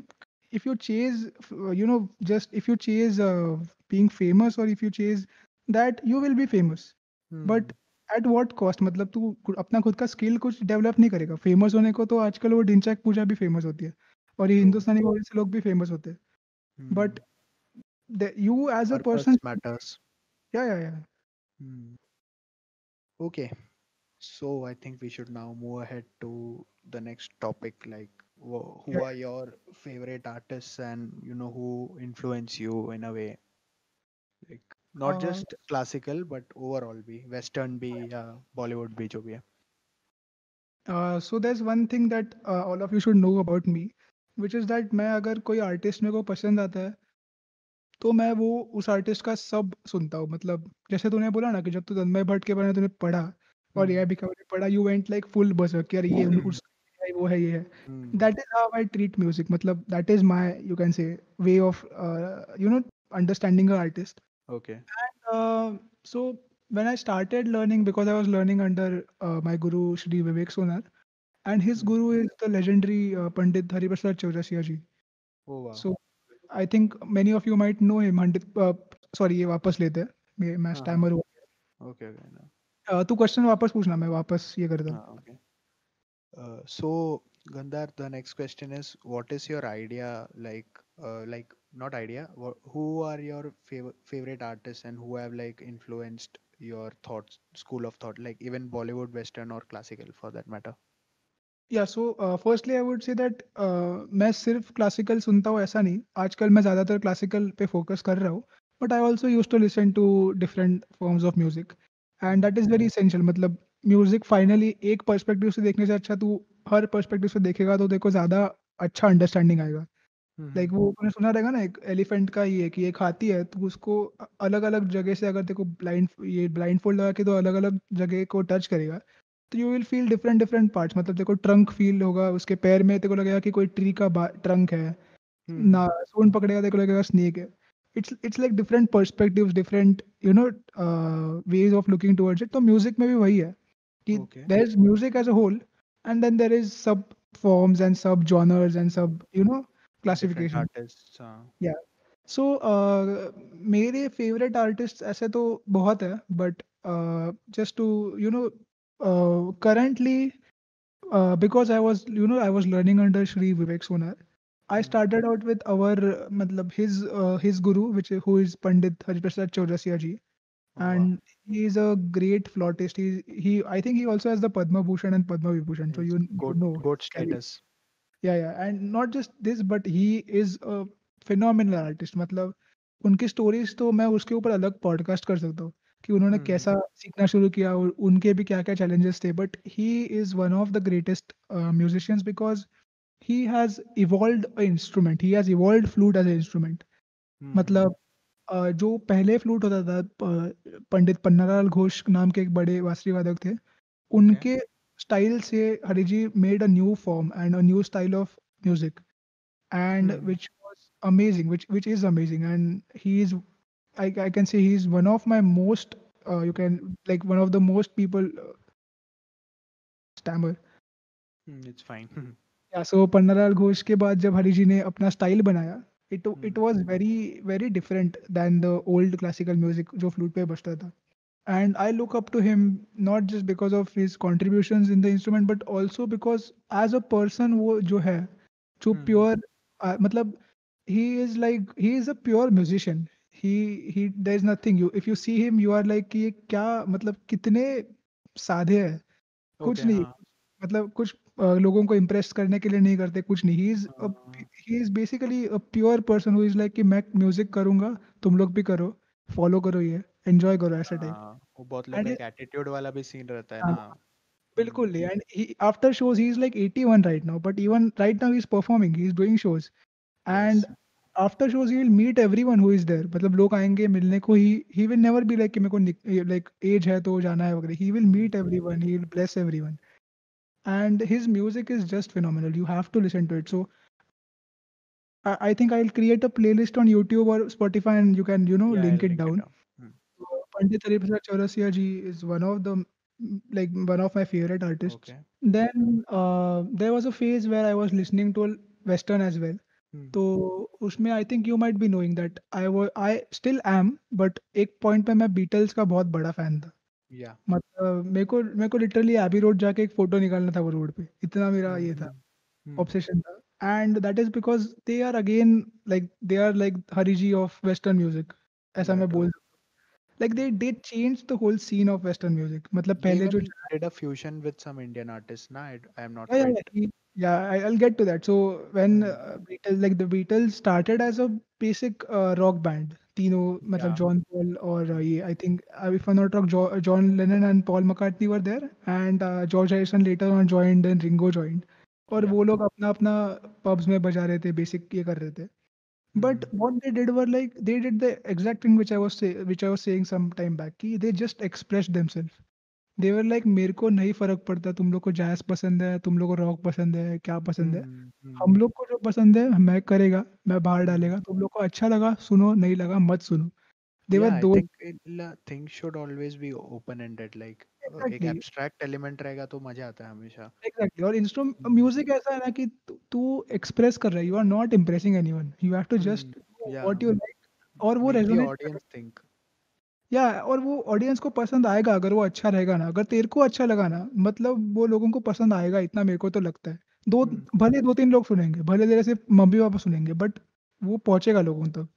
if you chase just if you chase being famous, और if you chase that, you will be famous, but hmm. At what cost? मतलब तू अपना खुद का स्किल कुछ डेवलप नहीं करेगा फेमस होने को। तो आजकल वो ढिंचैक पूजा भी फेमस होती है, और ये ट्रू। हिंदुस्तानी गाने से लोग भी फेमस होते हैं। But you as a purpose person, matters. या Okay, so I think we should now move ahead to the next topic, like who are your favorite artists and who influence you in a way, like not just classical but overall भी, western भी या Bollywood भी, जो भी है। सो there's one thing that all of you should know about me, which is that मैं अगर कोई आर्टिस्ट मेरे को पसंद आता है, तो मैं वो उस आर्टिस्ट का सब सुनता हूँ। मतलब जैसे तूने बोला ना कि जब तू तन्मय भट्ट के बारे में तूने पढ़ा और हम्म। एआई बिकाऊ पढ़ा, यू वेंट लाइक फुल बज़र्क कि यार ये हम्म। उसका है, वो है, ये है। Hmm. That is how I treat music. मतलब that is my, you can say, way of understanding a artist. Okay. So when I started learning, because I was learning under my guru Shri Vivek Sonar, and his hmm. guru is the legendary Pandit Hariprasad Chaurasia ji. Oh wow. So I think many of you might know him. Sorry, ये वापस लेते हैं, मैं हाँ हाँ। Stammer हुआ। Okay, okay, no. तू question वापस पूछना, मैं वापस ये करता हूँ। हाँ, okay. So Gandhar, the next question is, what is your idea, like not idea, who are your favorite artists and who have like influenced your thoughts, school of thought, like even Bollywood, Western or classical for that matter? या so firstly I would say that मैं सिर्फ classical सुनता हूँ ऐसा नहीं। आजकल मैं ज़्यादातर क्लासिकल पे फोकस कर रहा हूँ, but I also use to listen to different forms of music, and that is very essential. मतलब म्यूजिक फाइनली एक पर्सपेक्टिव से देखने से अच्छा, तू हर पर्सपेक्टिव से देखेगा तो देखो ज़्यादा अच्छा अंडरस्टैंडिंग आएगा। लाइक हम्म। वो तूने सुना रहेगा ना, एक एलिफेंट का ये है कि एक हाथी है, तो उसको अलग अलग जगह से अगर देखो ब्लाइंड फोल्ड लगा के तो अलग अलग जगह को टच करेगा, तो you will feel different different parts. मतलब देखो ट्रंक फील होगा, उसके पैर में तेरे को लगेगा कि कोई ट्री का ट्रंक है, हम्म। ना सूंड पकड़ेगा तेरे को लगेगा स्नेक है। it's like different perspectives, different ways of looking towards it. तो म्यूजिक में भी वही है कि Okay. there is music as a whole, and then there is sub forms and sub genres and sub Different classification. artists. Yeah. So मेरे favorite artists ऐसे तो बहुत है, but just to currently because I was learning under Shri Vivek Sonar. I Hmm. started out with our matlab his guru, who is Pandit Hariprasad Chaurasia ji, Oh wow. and he is a great flautist. He I think he also has the Padma Bhushan and Padma Vibhushan. So Yes. you know Goat Cali. status. Yeah, and not just this, but he is a phenomenal artist. मतलब उनकी stories तो मैं उसके ऊपर अलग podcast कर सकता हूँ कि उन्होंने Hmm. कैसा सीखना शुरू किया और उनके भी क्या क्या चैलेंजेस थे, but he is one of the greatest musicians because he has evolved a instrument. He has evolved flute as an instrument. Hmm. मतलब जो पहले फ्लूट होता था, पंडित पन्नालाल घोष नाम के एक बड़े बांसुरी वादक थे, Okay. उनके स्टाइल से Hari ji made a new form and a new style of music, and Hmm. which was amazing, which is amazing, and he is I can say he is one of my most you can like one of the most people stammer. It's fine. या सो पन्नालाल घोष के बाद जब हरि जी ने अपना style बनाया, it Hmm. Was very very different than the old classical music जो flute पे बजता था. And I look up to him not just because of his contributions in the instrument, but also because as a person वो जो है, जो Hmm. Pure मतलब he is a pure musician. He there is nothing, you if you see him you are like कि ये क्या मतलब कितने साधे है. कुछ Okay. नहीं, मतलब कुछ लोगों को इम्प्रेस करने के लिए नहीं करते, कुछ नहीं. He is basically a pure person who is like कि मैं म्यूजिक करूंगा, तुम लोग भी करो, फॉलो करो, ये एंजॉय करो, ऐसा टाइप. हाँ, वो बहुत लोग का एंड एक एटीट्यूड वाला भी सीन रहता है हाँ, ना. बिल्कुल हम्म. नहीं. And he after shows he is like 81 right now, but even right now he is performing, he is doing shows. Yes. And after shows he will meet everyone who is there. मतलब लोग आएंगे मिलने को, he will never be like कि मेरे को like as है तो जाना है वगैरह. He will meet everyone, he will bless everyone, and his music is just phenomenal. You have to listen to it. So I think I'll create a playlist on YouTube or Spotify, and you can Yeah, I'll link it link it down. up. Hmm. Pandit Hariprasad Chaurasia ji is one of the like one of my favorite artists. Okay. Then there was a phase where I was listening to Western as well. Hmm. तो उसमें I think you might be knowing that I still am, but एक point पे मैं Beatles का बहुत बड़ा fan था. Yeah. मतलब मेरे को लिटरली एबी रोड जाके एक फोटो निकालना था वो रोड पे, इतना मेरा ये था, Hmm. Hmm. obsession था. And that is because they are again like they are like Hariji of Western music, ऐसा Yeah, मैं true. बोल सकता हूँ. Like they changed the whole scene of Western music. मतलब They पहले जो even did a fusion with some Indian artists. Na, I am not yeah, quite. I'll get to that. So when Hmm. the Beatles started as a basic rock band, तीनों मतलब Yeah. John Paul और ये I think if I'm not wrong, John Lennon and Paul McCartney were there, and George Harrison later on joined, and Ringo joined. और Yeah. वो लोग अपना अपना pubs में बजा रहे थे, बेसिक ये कर रहे थे. But Hmm. what they did were like they did the exact thing which I was saying some time back, कि they just expressed themselves. देवर लाइक मेरे को नहीं फर्क पड़ता तुम लोग को जैज पसंद है, तुम लोग को रॉक पसंद है, क्या पसंद है. Hmm. हम Hmm. लोग को जो पसंद है मैं करेगा, मैं बाहर Hmm. डालेगा, तुम लोग को अच्छा लगा सुनो, नहीं लगा मत सुनो. देवर Yeah, I दो. think things should always be open-ended. Like एक एग्जैक्टली, abstract element रहेगा तो मजा आता है हमेशा. एग्जैक्टली. और इंस्ट्रूमेंट Hmm. म्यूजिक ऐसा है ना कि तू एक्सप्रेस कर रहा है, you are not impressing anyone, you have to Hmm. Just Yeah. What you like. और वो Make the रेजोनेट कर, audience think. या और वो ऑडियंस को पसंद आएगा अगर वो अच्छा रहेगा ना. अगर तेरे को अच्छा लगा ना, मतलब वो लोगों को पसंद आएगा, इतना मेरे को तो लगता है. दो Hmm. भले 2-3 लोग सुनेंगे, भले तेरे सिर्फ मम्मी-पापा सुनेंगे, बट वो पहुँचेगा लोगों तक.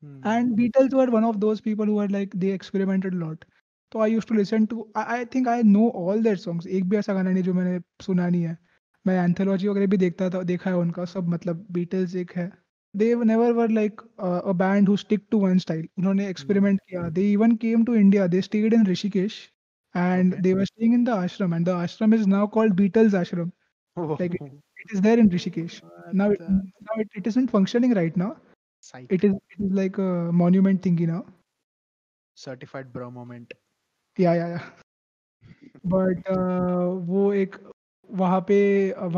Hmm. And Beatles were one of those people who are like they experimented lot. तो I used to listen to, I think I know all their songs. एक भी ऐसा गाना नहीं जो मैंने सुना नहीं है. मैं एंथोलॉजी वगैरह भी देखा है उनका सब, मतलब बीटल्स एक है. They never were like a band who stick to one style. उन्होंने Hmm. experiment किया. They even came to India. They stayed in Rishikesh, and Okay. they were staying in the ashram, and the ashram is now called Beatles Ashram. Oh, Like it is there in Rishikesh. what Now the it isn't functioning right now. psych. It is like a monument thingy now. Certified bro moment. Yeah. But वो एक वहाँ पे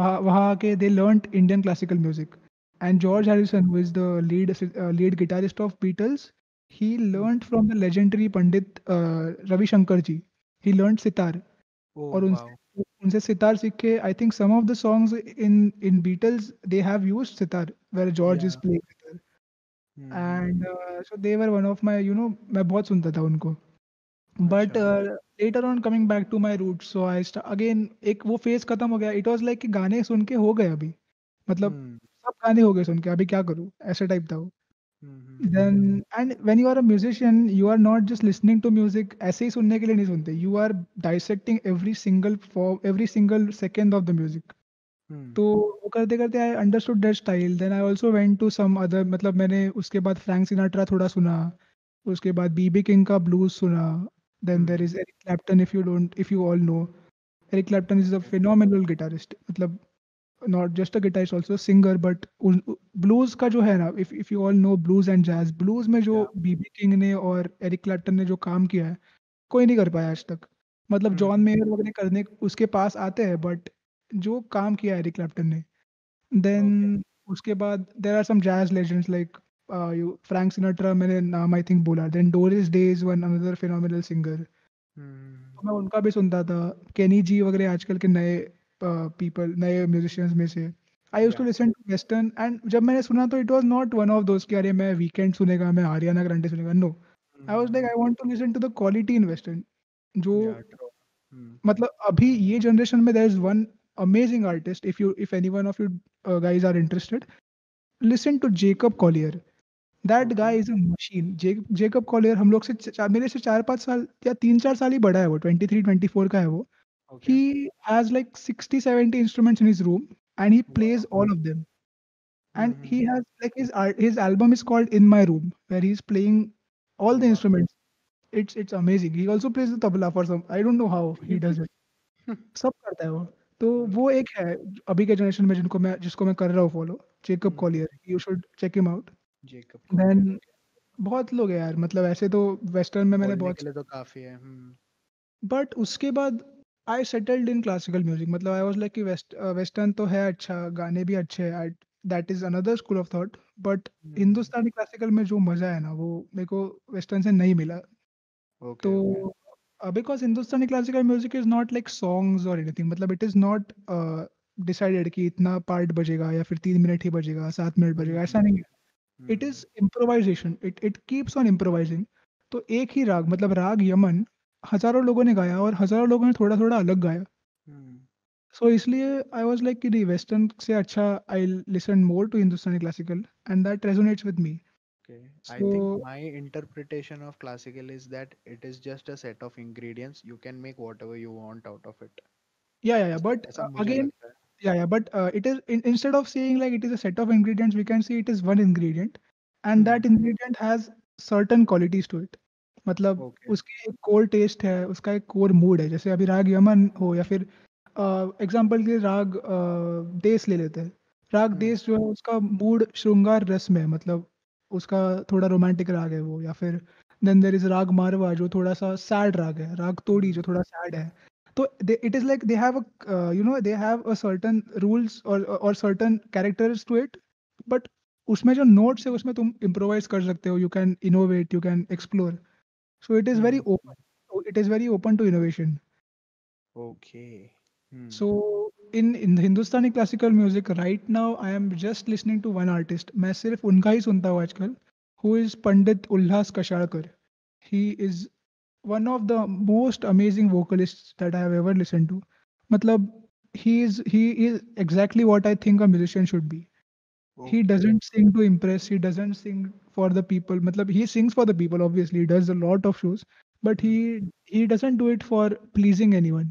वहाँ वहाँ के they learnt Indian classical music. And George Harrison, who is the lead guitarist of Beatles, he Hmm. learned from the legendary Pandit Ravi Shankar ji. He learned sitar, Oh और wow. उनसे उनसे सितार सीख के I think some of the songs in Beatles they have used sitar where George is Yeah. playing sitar. Mm-hmm. And so they were one of my, मैं बहुत सुनता था उनको. But अच्छा. later on coming back to my roots, so again एक वो phase खत्म हो गया. It was like कि गाने सुन के हो गए अभी. मतलब Hmm. सब गाने हो गए सुन के, अभी क्या करूँ? ऐसा टाइप था वो. Mm-hmm. Then and when you are a musician, you are not just listening to music ऐसे ही सुनने के लिए नहीं सुनते. You are dissecting every single second of the music. Hmm. तो वो करते-करते I understood their style. Then I also went to some other, मतलब मैंने उसके बाद फ्रैंक सिनाट्रा थोड़ा सुना. उसके बाद बीबी किंग का ब्लूज़ सुना. Then there Mm-hmm. is Eric Clapton, if you all know. Eric Clapton is a Okay. phenomenal guitarist. मतलब not just a guitarist, also a singer, but blues का जो है ना, if you all know blues and jazz, blues में जो Yeah. BB King ने और Eric Clapton ने जो काम किया है, कोई नहीं कर पाया आज तक. मतलब जॉन Mm-hmm. मेयर वगैरह करने उसके पास आते हैं, बट जो काम किया है एरिक क्लैप्टन ने. Okay. देन उसके बाद there are some jazz legends like you Frank Sinatra, मैंने नाम आई थिंक बोला. Then Doris Day is one another phenomenal singer. Mm-hmm. तो मैं उनका भी सुनता था. केनी जी वगैरह आजकल के नए पीपल, नए म्यूजिशियंस में से. I used to Yeah. Listen to western, and जब मैंने सुना तो it was not one of those कि अरे मैं वीकेंड सुनेगा, मैं आरियाना ग्रांडे सुनेगा. No. I was like Mm-hmm. I want to listen to the quality in western. जो Yeah. True. Mm. मतलब अभी ये जनरेशन में there is one amazing artist, if any one of you guys are interested, listen to Jacob Collier. That Okay. Guy is a machine. Jacob Collier हम लोग से मेरे से 4-5 साल या 3-4 साल ही बड़ा है वो. 23-24 का है वो. Okay. He has like 60-70 instruments in his room and he plays Wow. all of them. And he Mm-hmm. has like his album is called In My Room, where he's playing all the Wow. instruments. It's amazing. He also plays the tabla for some. I don't know how he does it. सब करता है वो. तो वो Okay. एक है अभी के जनरेशन में जिसको मैं कर रहा हूँ follow. Jacob Mm-hmm. Collier. You should check him out. Jacob Collier. Then Okay. बहुत लोग हैं यार, मतलब ऐसे तो वेस्टर्न में मैंने बोलने बहुत. के लिए तो काफी है. हम्म. बट उसके बाद आई सेटल्ड इन क्लासिकल म्यूजिक. मतलब आई वाज लाइक कि वेस्टर्न तो है अच्छा, गाने भी अच्छे हैं. That is another school of thought. But hmm. Hindustani classical में जो मजा है ना, वो मेरे को वेस्टर्न से नहीं मिला. ओके. ओके. तो because Hindustani classical music is not like songs और एनीथिंग. मतलब इट इज नॉट डिसाइडेड कि इतना पार्ट बजेगा या फिर 3 मिनट ही बजेगा, 7 मिनट बजेगा, ऐसा नहीं है. It hmm. Is improvisation. It keeps on improvising. तो एक ही राग, मतलब राग यमन, हजारों लोगों ने गाया और हजारों लोगों ने थोड़ा थोड़ा अलग गाया. हम्म. सो इसलिए आई वाज लाइक कि नहीं, वेस्टर्न से अच्छा I listen more to Hindustani classical and that resonates with me. Okay. I so think my interpretation of classical is that it is just a set of ingredients. You can make whatever you want out of it. या ऐसा but ऐसा मुझे again, लगता है. But it is instead of saying like it is a set of ingredients, we can see it is one ingredient and hmm. That ingredient has certain qualities to it. मतलब okay. उसकी एक core test है, उसका एक core mood है. जैसे अभी राग यमन हो या फिर एग्जांपल के लिए राग देश ले लेते हैं. राग हम्म. देश जो है उसका मूड श्रृंगार रस में है. मतलब उसका थोड़ा रोमांटिक राग है वो. या फिर देन देयर इज राग मारवा जो थोड़ा सा सैड राग है. राग तोड़ी जो हम्म. थोड़ा सैड है. तो it is like they have a they have a certain rules और certain characters to it. But उसमें जो नोट्स है उसमें तुम इम्प्रोवाइज कर सकते हो. You can innovate, you can explore. So it is very hmm. open. So it is very open to innovation. Okay. Hmm. So in the Hindustani classical music right now, I am just listening to one artist. मैं सिर्फ उनका ही सुनता हूँ आजकल. Who is Pandit Ulhas Kasharkar. He is one of the most amazing vocalists that I have ever listened to. मतलब he is exactly what I think a musician should be. He okay. doesn't sing to impress. He doesn't sing for the people. मतलब he sings for the people. Obviously, he does a lot of shows, but hmm. he doesn't do it for pleasing anyone.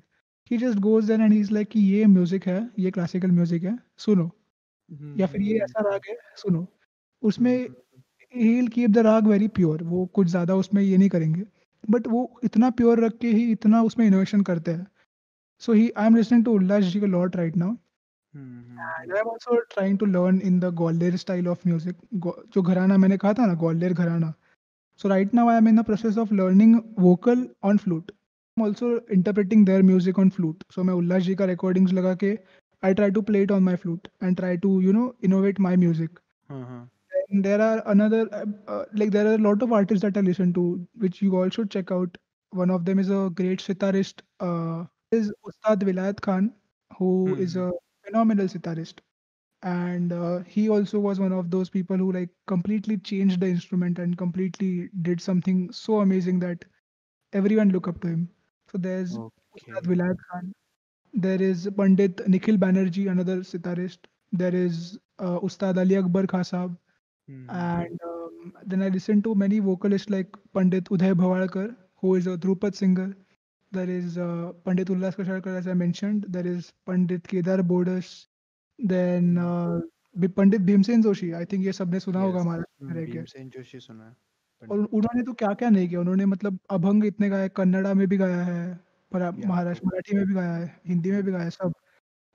He just goes there and he's like कि ये music है, ये classical music है, सुनो. या फिर ये ऐसा हम्म. राग है, सुनो. उसमें हम्म. he'll keep the राग very pure. वो कुछ ज्यादा उसमें ये नहीं करेंगे. बट वो इतना प्योर रख के ही इतना उसमें इनोवेशन करते हैं. So I am listening to Ullas ji a lot right now. And hmm. I'm also trying to learn in the Gwalior style of music. जो घराना मैंने कहा था ना, ग्वालियर घराना. So right now I am in the process of learning vocal on flute. I'm also interpreting their music on flute. So मैं उल्लास जी का recordings लगा के I try to play it on my flute and try to, innovate my music. Uh-huh. And there are like there are a lot of artists that I listen to, which you all should check out. One of them is a great sitarist, is Ustad Vilayat Khan, who is Hmm. a phenomenal sitarist. And he also was one of those people who like completely changed the instrument and completely did something so amazing that everyone look up to him. So there's Ustad Okay. Vilayat Khan. There is Pandit Nikhil Banerjee, another sitarist. There is Ustad Ali Akbar Khan Sahab. Hmm. And then I listen to many vocalists like Pandit Uday Bhawadkar, who is a Dhrupad singer. There is Pandit Ullas Kasharkar, as I mentioned. There is Pandit Kedar Bodas. Then Hmm. Pandit Bhimsen Joshi. I think ये सबने सुना होगा Yes. Maharashtra में रह के. भीमसेन जोशी सुना है. और पंडित. उन्होंने तो क्या-क्या नहीं किया. उन्होंने मतलब अभंग इतने गाए, कन्नड़ा में भी गाया है, Yeah, महाराष्ट्र true. मराठी में भी गाया है, हिंदी में Hmm. भी गाया है, सब.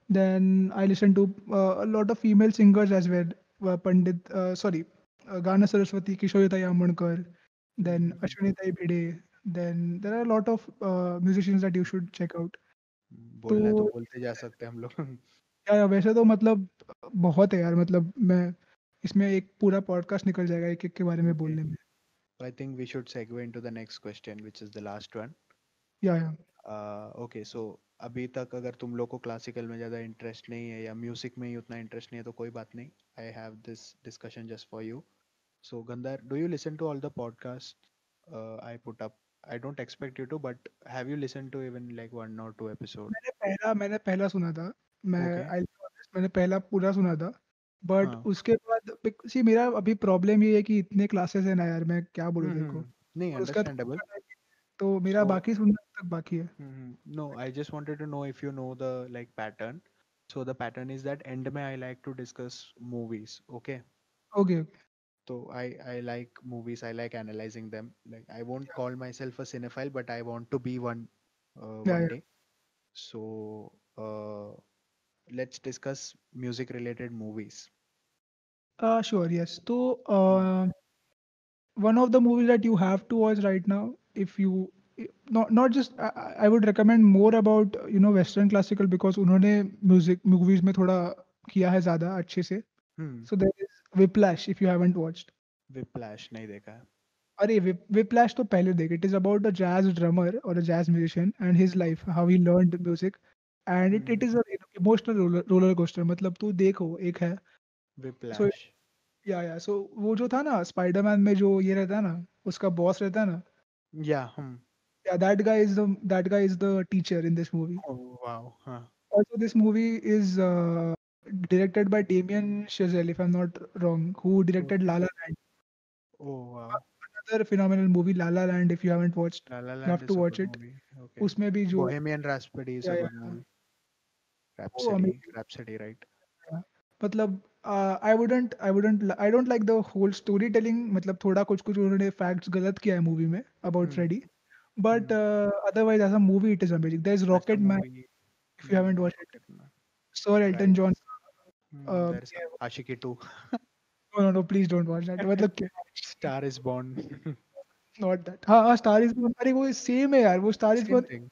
Then I listen to a lot of female singers as well. Gana Saraswati, Kishorittai Ambankar, then Hmm. Ashwinitai Bhide. Then there are a lot of musicians that you should check out. बोलना है तो तो बोलते जा सकते हैं हम लोग. या वैसे तो मतलब बहुत है यार, मतलब मैं इसमें एक पूरा पॉडकास्ट निकल जाएगा एक-एक के बारे में Okay. बोलने में. I think we should segue into the next question, which is the last one. या ओके, सो अभी तक अगर तुम लोग को क्लासिकल में ज़्यादा इंटरेस्ट नहीं है या म्यूजिक में ही उतना इंटरेस्ट नहीं है तो कोई बात नहीं. I have this discussion just for you. So Gandhar, do you listen to all the podcast I put up? I don't expect you to, but have you listen to even like 1 or 2 episode? मैंने पहला सुना था. मैं okay. I will be honest, मैंने पहला पूरा सुना था. बट हाँ. उसके बाद सी मेरा अभी प्रॉब्लम ये है कि इतने क्लासेस हैं ना यार, मैं क्या बोलूँ तेरे को. नहीं, और उसका अंडरस्टैंडेबल. तो मेरा सो बाकी सुनना तक बाकी है. no, I just wanted to know if you know the like pattern. So the pattern is that end में I like to discuss movies. Okay. Okay, okay. So I like movies. I like analyzing them. Like I won't call myself a cinephile, but I want to be one या, one या. day. So let's discuss music related movies. Sure, yes. तो Hmm. one of the movies that you have to watch right now, if you not just I would recommend more about Western classical because उन्होंने music movies में थोड़ा किया है ज़्यादा अच्छे से. Hmm. So there is Whiplash if you haven't watched. Whiplash नहीं देखा है. अरे Whiplash तो पहले देख. It is about a jazz drummer or a jazz musician and his life, how he learned music, and it Hmm. is a emotional roller coaster. मतलब तू देखो एक है. So Whiplash. so वो जो था ना स्पाइडरमैन में जो ये रहता है ना, उसका बॉस रहता है ना. Yeah. Hmm. Yeah, that guy is the teacher in this movie. Oh wow. Huh. Also, this movie is directed by Damien Chazelle, if I'm not wrong, who directed La Okay. La Land. Oh wow. Another phenomenal movie, La La Land. If you haven't watched, La La you Land have to is a watch good it. movie. Okay. उसमें भी जो Bohemian Rhapsody is a good या movie. वो Rhapsody. amazing Rhapsody, right? था. मतलब I don't like the whole storytelling. मतलब थोड़ा कुछ-कुछ उन्होंने facts गलत किया है मूवी में about Hmm. Freddy. But Hmm. otherwise as a movie it is amazing. There's As a Rocket Man movie. if you haven't watched it. Rocketman. Sir Elton Right. John. There's Yeah, Ashiki 2. no, please don't watch that. मतलब क्या Star is Born. not that. हाँ, Star is Born. अरे वो same है यार. वो Star is Same Born. thing.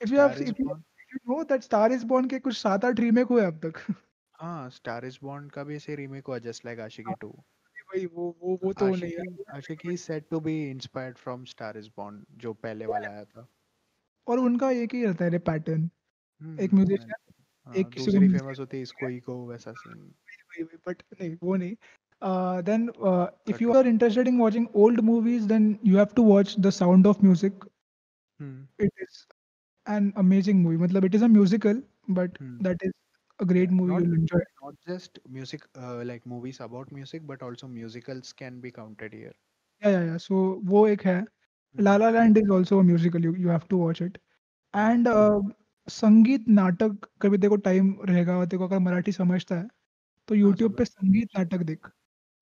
If you Star have is if you Born. if you know that Star is Born के कुछ 7-8 रीमेक हुए अब तक. हाँ, Star is Born का भी ऐसे रीमेक हुआ, just like Ashiki 2. वही वो तो नहीं Ashiki है. Ashiki is said to be inspired from Star is Born, जो पहले वाला आया था. और उनका एक ही रहता है पैटर्न. एक मैं म्यूजिशियन एक हाँ, किसी को दूसरी म्यूजिक फेमस होती है इसको ही को वैसा सीन. बट नहीं वो नहीं. Then if cut. you are interested in watching old movies, then you have to watch The Sound of Music. Hmm. It is an amazing movie. मतलब it is a musical, but Hmm. that is a great Yeah, movie. not You'll enjoy. not just music, like movies about music, but also musicals can be counted here. Yeah. So वो एक है. La Hmm. La Land is also a musical. You have to watch it. Hmm. And संगीत नाटक कभी देखो time रहेगा और देखो अगर मराठी समझता है तो हाँ, यूट्यूब पे समझ. संगीत नाटक देख.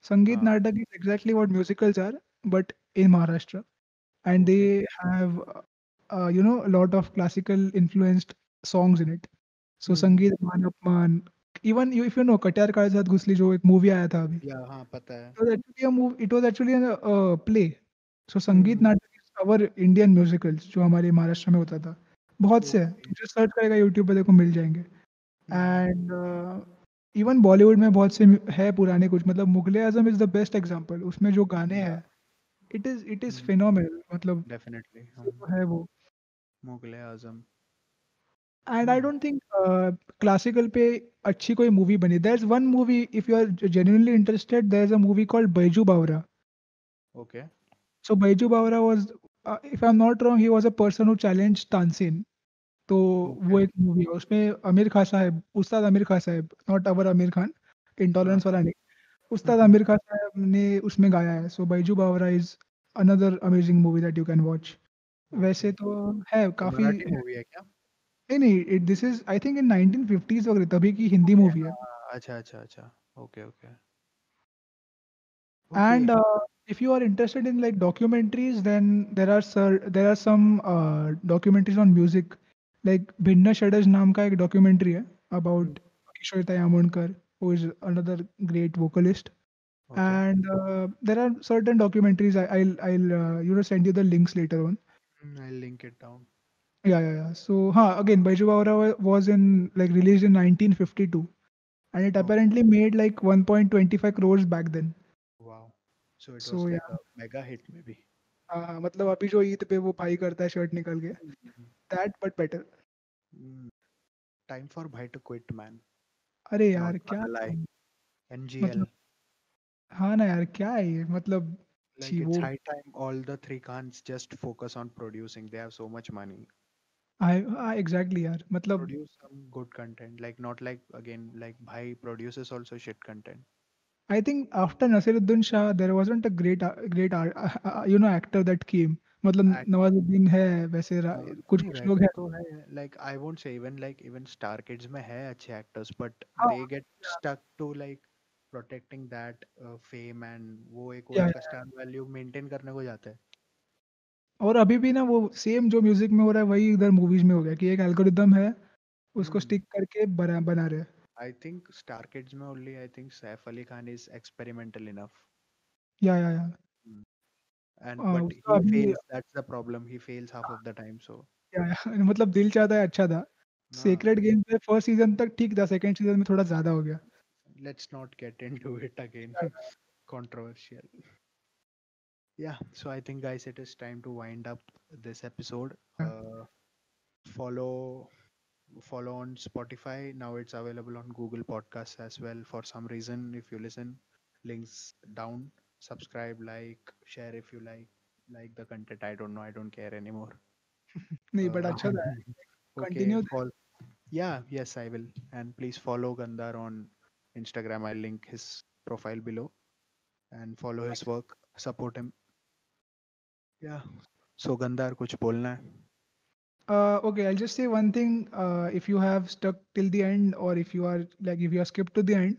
संगीत हाँ. नाटक is exactly what musicals are, but in Maharashtra. And Okay. they have a lot of classical influenced songs in it. So Hmm. संगीत मान अपमान. Even if you know Katyar Kaljat घुसली जो एक मूवी आया था अभी. या हाँ, पता है. It was actually a play. So संगीत Hmm. नाटक is our Indian musicals जो हमारे महाराष्ट्र में होता था. बहुत से हैं. Okay. तू जो सर्च करेगा यूट्यूब पे देखो मिल जाएँगे. हम्म, एंड इवन बॉलीवुड में बहुत से है पुराने कुछ, मतलब Mughal-e Azam is the best example. उसमें जो गाने या हैं, इट इज़ फिनोमिनल, मतलब डेफिनेटली ये हम तो है वो। Mughal-e Azam. And I hmm, don't think classical पे अच्छी कोई मूवी बनी। There is one movie, if you are genuinely interested, there is a movie called Baiju Bawra. Okay so Baiju Bawra was, if I am not wrong, he was a person who challenged Tansen. तो okay वो एक movie है, उसमें आमिर खान साहब, उस्ताद आमिर खान साहब, not our Aamir Khan, हाँ intolerance वाला नहीं। उस्ताद हम्म, आमिर खान साहब ने उसमें गाया है। So Baiju Bawra is another amazing movie that you can watch. Okay वैसे तो है ये काफ़ी मराठी है। मूवी है क्या? नहीं, नहीं, this is I think in 1950s वगैरह, तभी की हिंदी ओके मूवी है। हाँ हाँ, अच्छा अच्छा अच्छा। Okay okay okay. And if you are interested in like documentaries, then there are some documentaries on music. Like Bhinna Shadaj नाम का एक documentary है about Kishorita Yamonkar, who is another great vocalist. Okay And there are certain documentaries. I'll send you the links later on. I link it down. Yeah, yeah, yeah. So again, Baiju Bawra was in like released in 1952, and it okay apparently made like 1.25 crores back then. Wow so it was So like yeah. A mega hit may be. हाँ, हाँ, मतलब अभी जो ईद पे वो भाई करता है शर्ट निकाल के, that but better. Time for भाई टू क्विट मैन अरे नॉट यार क्या गोना लाई। टाइम, मतलब एनजीएल हाँ ना यार, क्या है ये, मतलब छी like it's वो high time all the three khans just focus on producing. They have so much money. I exactly यार, मतलब Produce some good content, like not like again like bhai produces also shit content. I think after Naseeruddin Shah there wasn't a great actor that came. मतलब Act, Nawazuddin है वैसे, कुछ नहीं कुछ लोग वैसे हैं। तो है like I won't say even Star Kids में है अच्छे actors but हाँ, they get stuck to like protecting that fame and वो एक या उनका star value maintain करने को जाते हैं. और अभी भी ना वो सेम जो म्यूजिक में हो रहा है वही इधर मूवीज में हो गया, कि एक एल्गोरिदम है, उसको Hmm. स्टिक करके बना रहे हैं। I think Star Kids में only I think Saif Ali Khan is experimental enough. या Hmm. And but उसका he अभी fails, that's the problem, he fails half of the time. So मतलब दिल चाहता है अच्छा था। nah, सेक्रेड गेम पे फर्स्ट सीज़न तक ठीक था, सेकंड सीज़न में थोड़ा ज़्यादा हो गया। let's not get into it again. Controversial. Yeah, so I think guys it is time to wind up this episode. Follow follow on Spotify. Now it's available on Google Podcasts as well. For some reason, if you listen, links down. Subscribe, like, share if you like the content. I don't know. I don't care anymore. नहीं but Uh, अच्छा था, okay, continue. yeah, yes, I will. And please follow Gandhar on Instagram. I'll link his profile below and follow his work. Support him. Yeah. So Gandhar, कुछ बोलना है? Okay, I'll just say one thing. If you have stuck till the end, or if you are skipped to the end,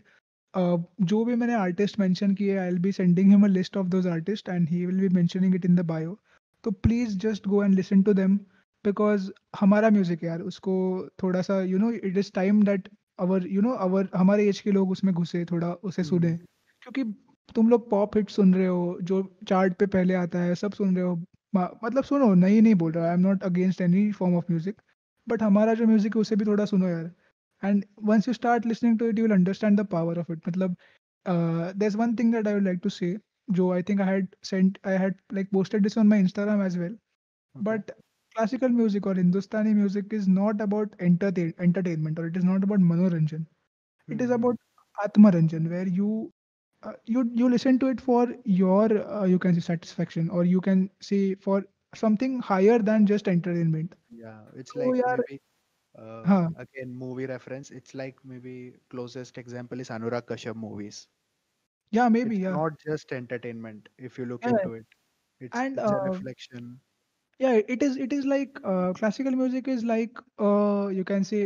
जो भी मैंने artist mention किए, I will be sending him a list of those artist and he will be mentioning it in the bio. तो please just go and listen to them, because हमारा music है यार, उसको थोड़ा सा it is time that our हमारे age के लोग उसमें घुसे, थोड़ा उसे सुने। Hmm. क्योंकि तुम लोग पॉप हिट सुन रहे हो जो चार्ट पे पहले आता है, सब सुन रहे हो। मतलब सुनो, नहीं बोल रहा, आई am not against any form of music, but हमारा जो म्यूजिक है उसे भी थोड़ा सुनो यार। And once you start listening to it, you will understand the power of it. मतलब there's one thing that I would like to say, जो I think I had like posted this on my Instagram as well. Okay. But classical music or Hindustani music is not about entertainment, or it is not about manoranjan. It is Hmm. about atmaranjan, where you listen to it for your you can say satisfaction, or you can say for something higher than just entertainment. Yeah, it's So like यार, maybe हाँ, again movie reference. It's like maybe closest example is Anurag Kashyap movies. yeah, maybe, It's yeah, not just entertainment if you look yeah, into it. and It's a reflection. yeah, it is like classical music is like you can say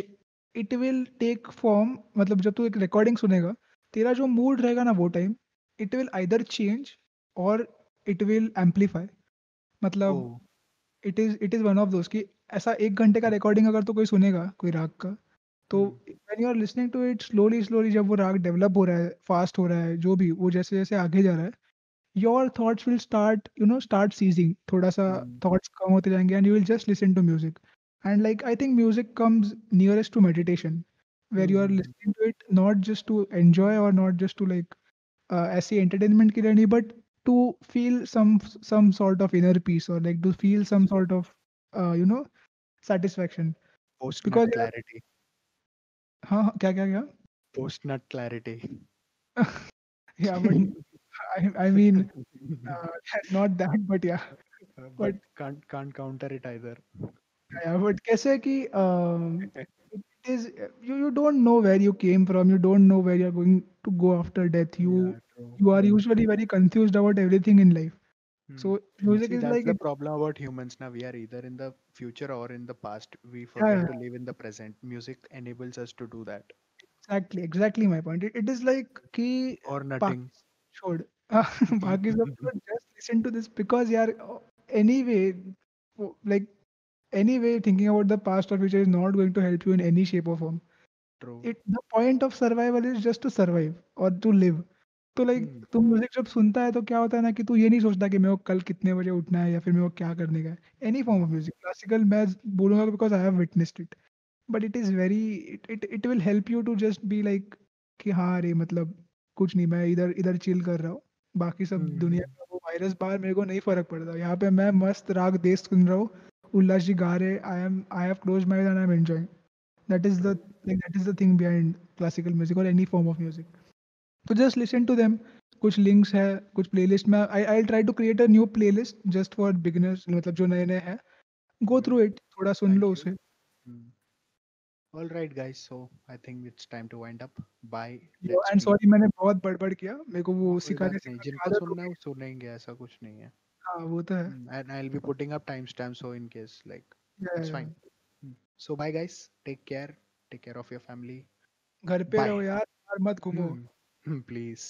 it will take form, मतलब जब तू एक recording सुनेगा, तेरा जो mood रहेगा ना वो time, it will either change और इट विल एम्पलीफाई। मतलब Oh. It is one of दोस कि ऐसा 1 घंटे का रिकॉर्डिंग अगर तो कोई सुनेगा कोई राग का, तो Hmm. When you are listening to it slowly slowly, जब वो राग डेवलप हो रहा है, फास्ट हो रहा है, जो भी वो जैसे जैसे आगे जा रहा है, your thoughts will start ceasing, थोड़ा सा Hmm. thoughts कम होते जाएंगे, and you will just listen to music. And like I think music comes nearest to meditation, where you are Hmm. listening to it not just to enjoy or not just to like ऐसी entertainment के लिए नहीं, but to feel some sort of inner peace or like to feel some sort of you know satisfaction. Post nut Because यार clarity. हाँ हाँ, क्या क्या क्या Post nut clarity. yeah, but I mean not that, but yeah, But but can't counter it either. yeah, but कैसे कि it is you don't know where you came from, you don't know where you're going to go after death. Yeah, true. You are usually very confused about everything in life. Hmm. So music See, is that's like the it. problem about humans now. We are either in the future or in the past. We Yeah, forget yeah, to live in the present. Music enables us to do that. exactly my point. It is like कि Or nothing. बाकी छोड़ बाकी सब छोड़, just listen to this because यार anyway like anyway thinking about the past or future is not going to help you in any shape or form. True. It the point of survival is just to survive or to live. तो like Hmm. तू music जब सुनता है तो क्या होता है ना कि तू ये नहीं सोचता कि मेरे को कल कितने बजे उठना है या फिर मेरे को क्या करने का है. Any form of music classical मैं बोलूंगा because I have witnessed it. But it is very it will help you to just be like कि हाँ अरे मतलब कुछ नहीं, मैं इधर इधर चिल कर रहा हूँ. बाकी सब दुनिया Hmm. का वो वायरस बाहर मेरे को नहीं फर्क पड़ता. यहाँ पे मैं मस्त राग देश सुन रहा हूँ, उल्लास जी गा रहे, I have close my and I am enjoying. That is the True. like that is the thing behind classical music or any form of music. तो जस्ट लिसन टू देम. कुछ लिंक्स है, कुछ प्लेलिस्ट में I try to create a new playlist just for beginners, मतलब जो नए नए हैं. गो Hmm. थ्रू इट, थोड़ा सुन Thank लो you. उसे. Hmm. All right, guys. So I think it's time to wind up. Bye. Let's and keep. Sorry मैंने बहुत बड़बड़ किया, मेरे को वो कोई बात सिखाते नहीं, सिखाते जिनको आदत हो सुनना है गई. वो सुनेंगे, ऐसा कुछ नहीं है. हाँ वो तो है. And I'll be putting up timestamps so in case like या, it's या. fine. So bye guys. Take care. Take care of your family. घर पे Bye. रहो यार, बाहर मत घूमो. Please.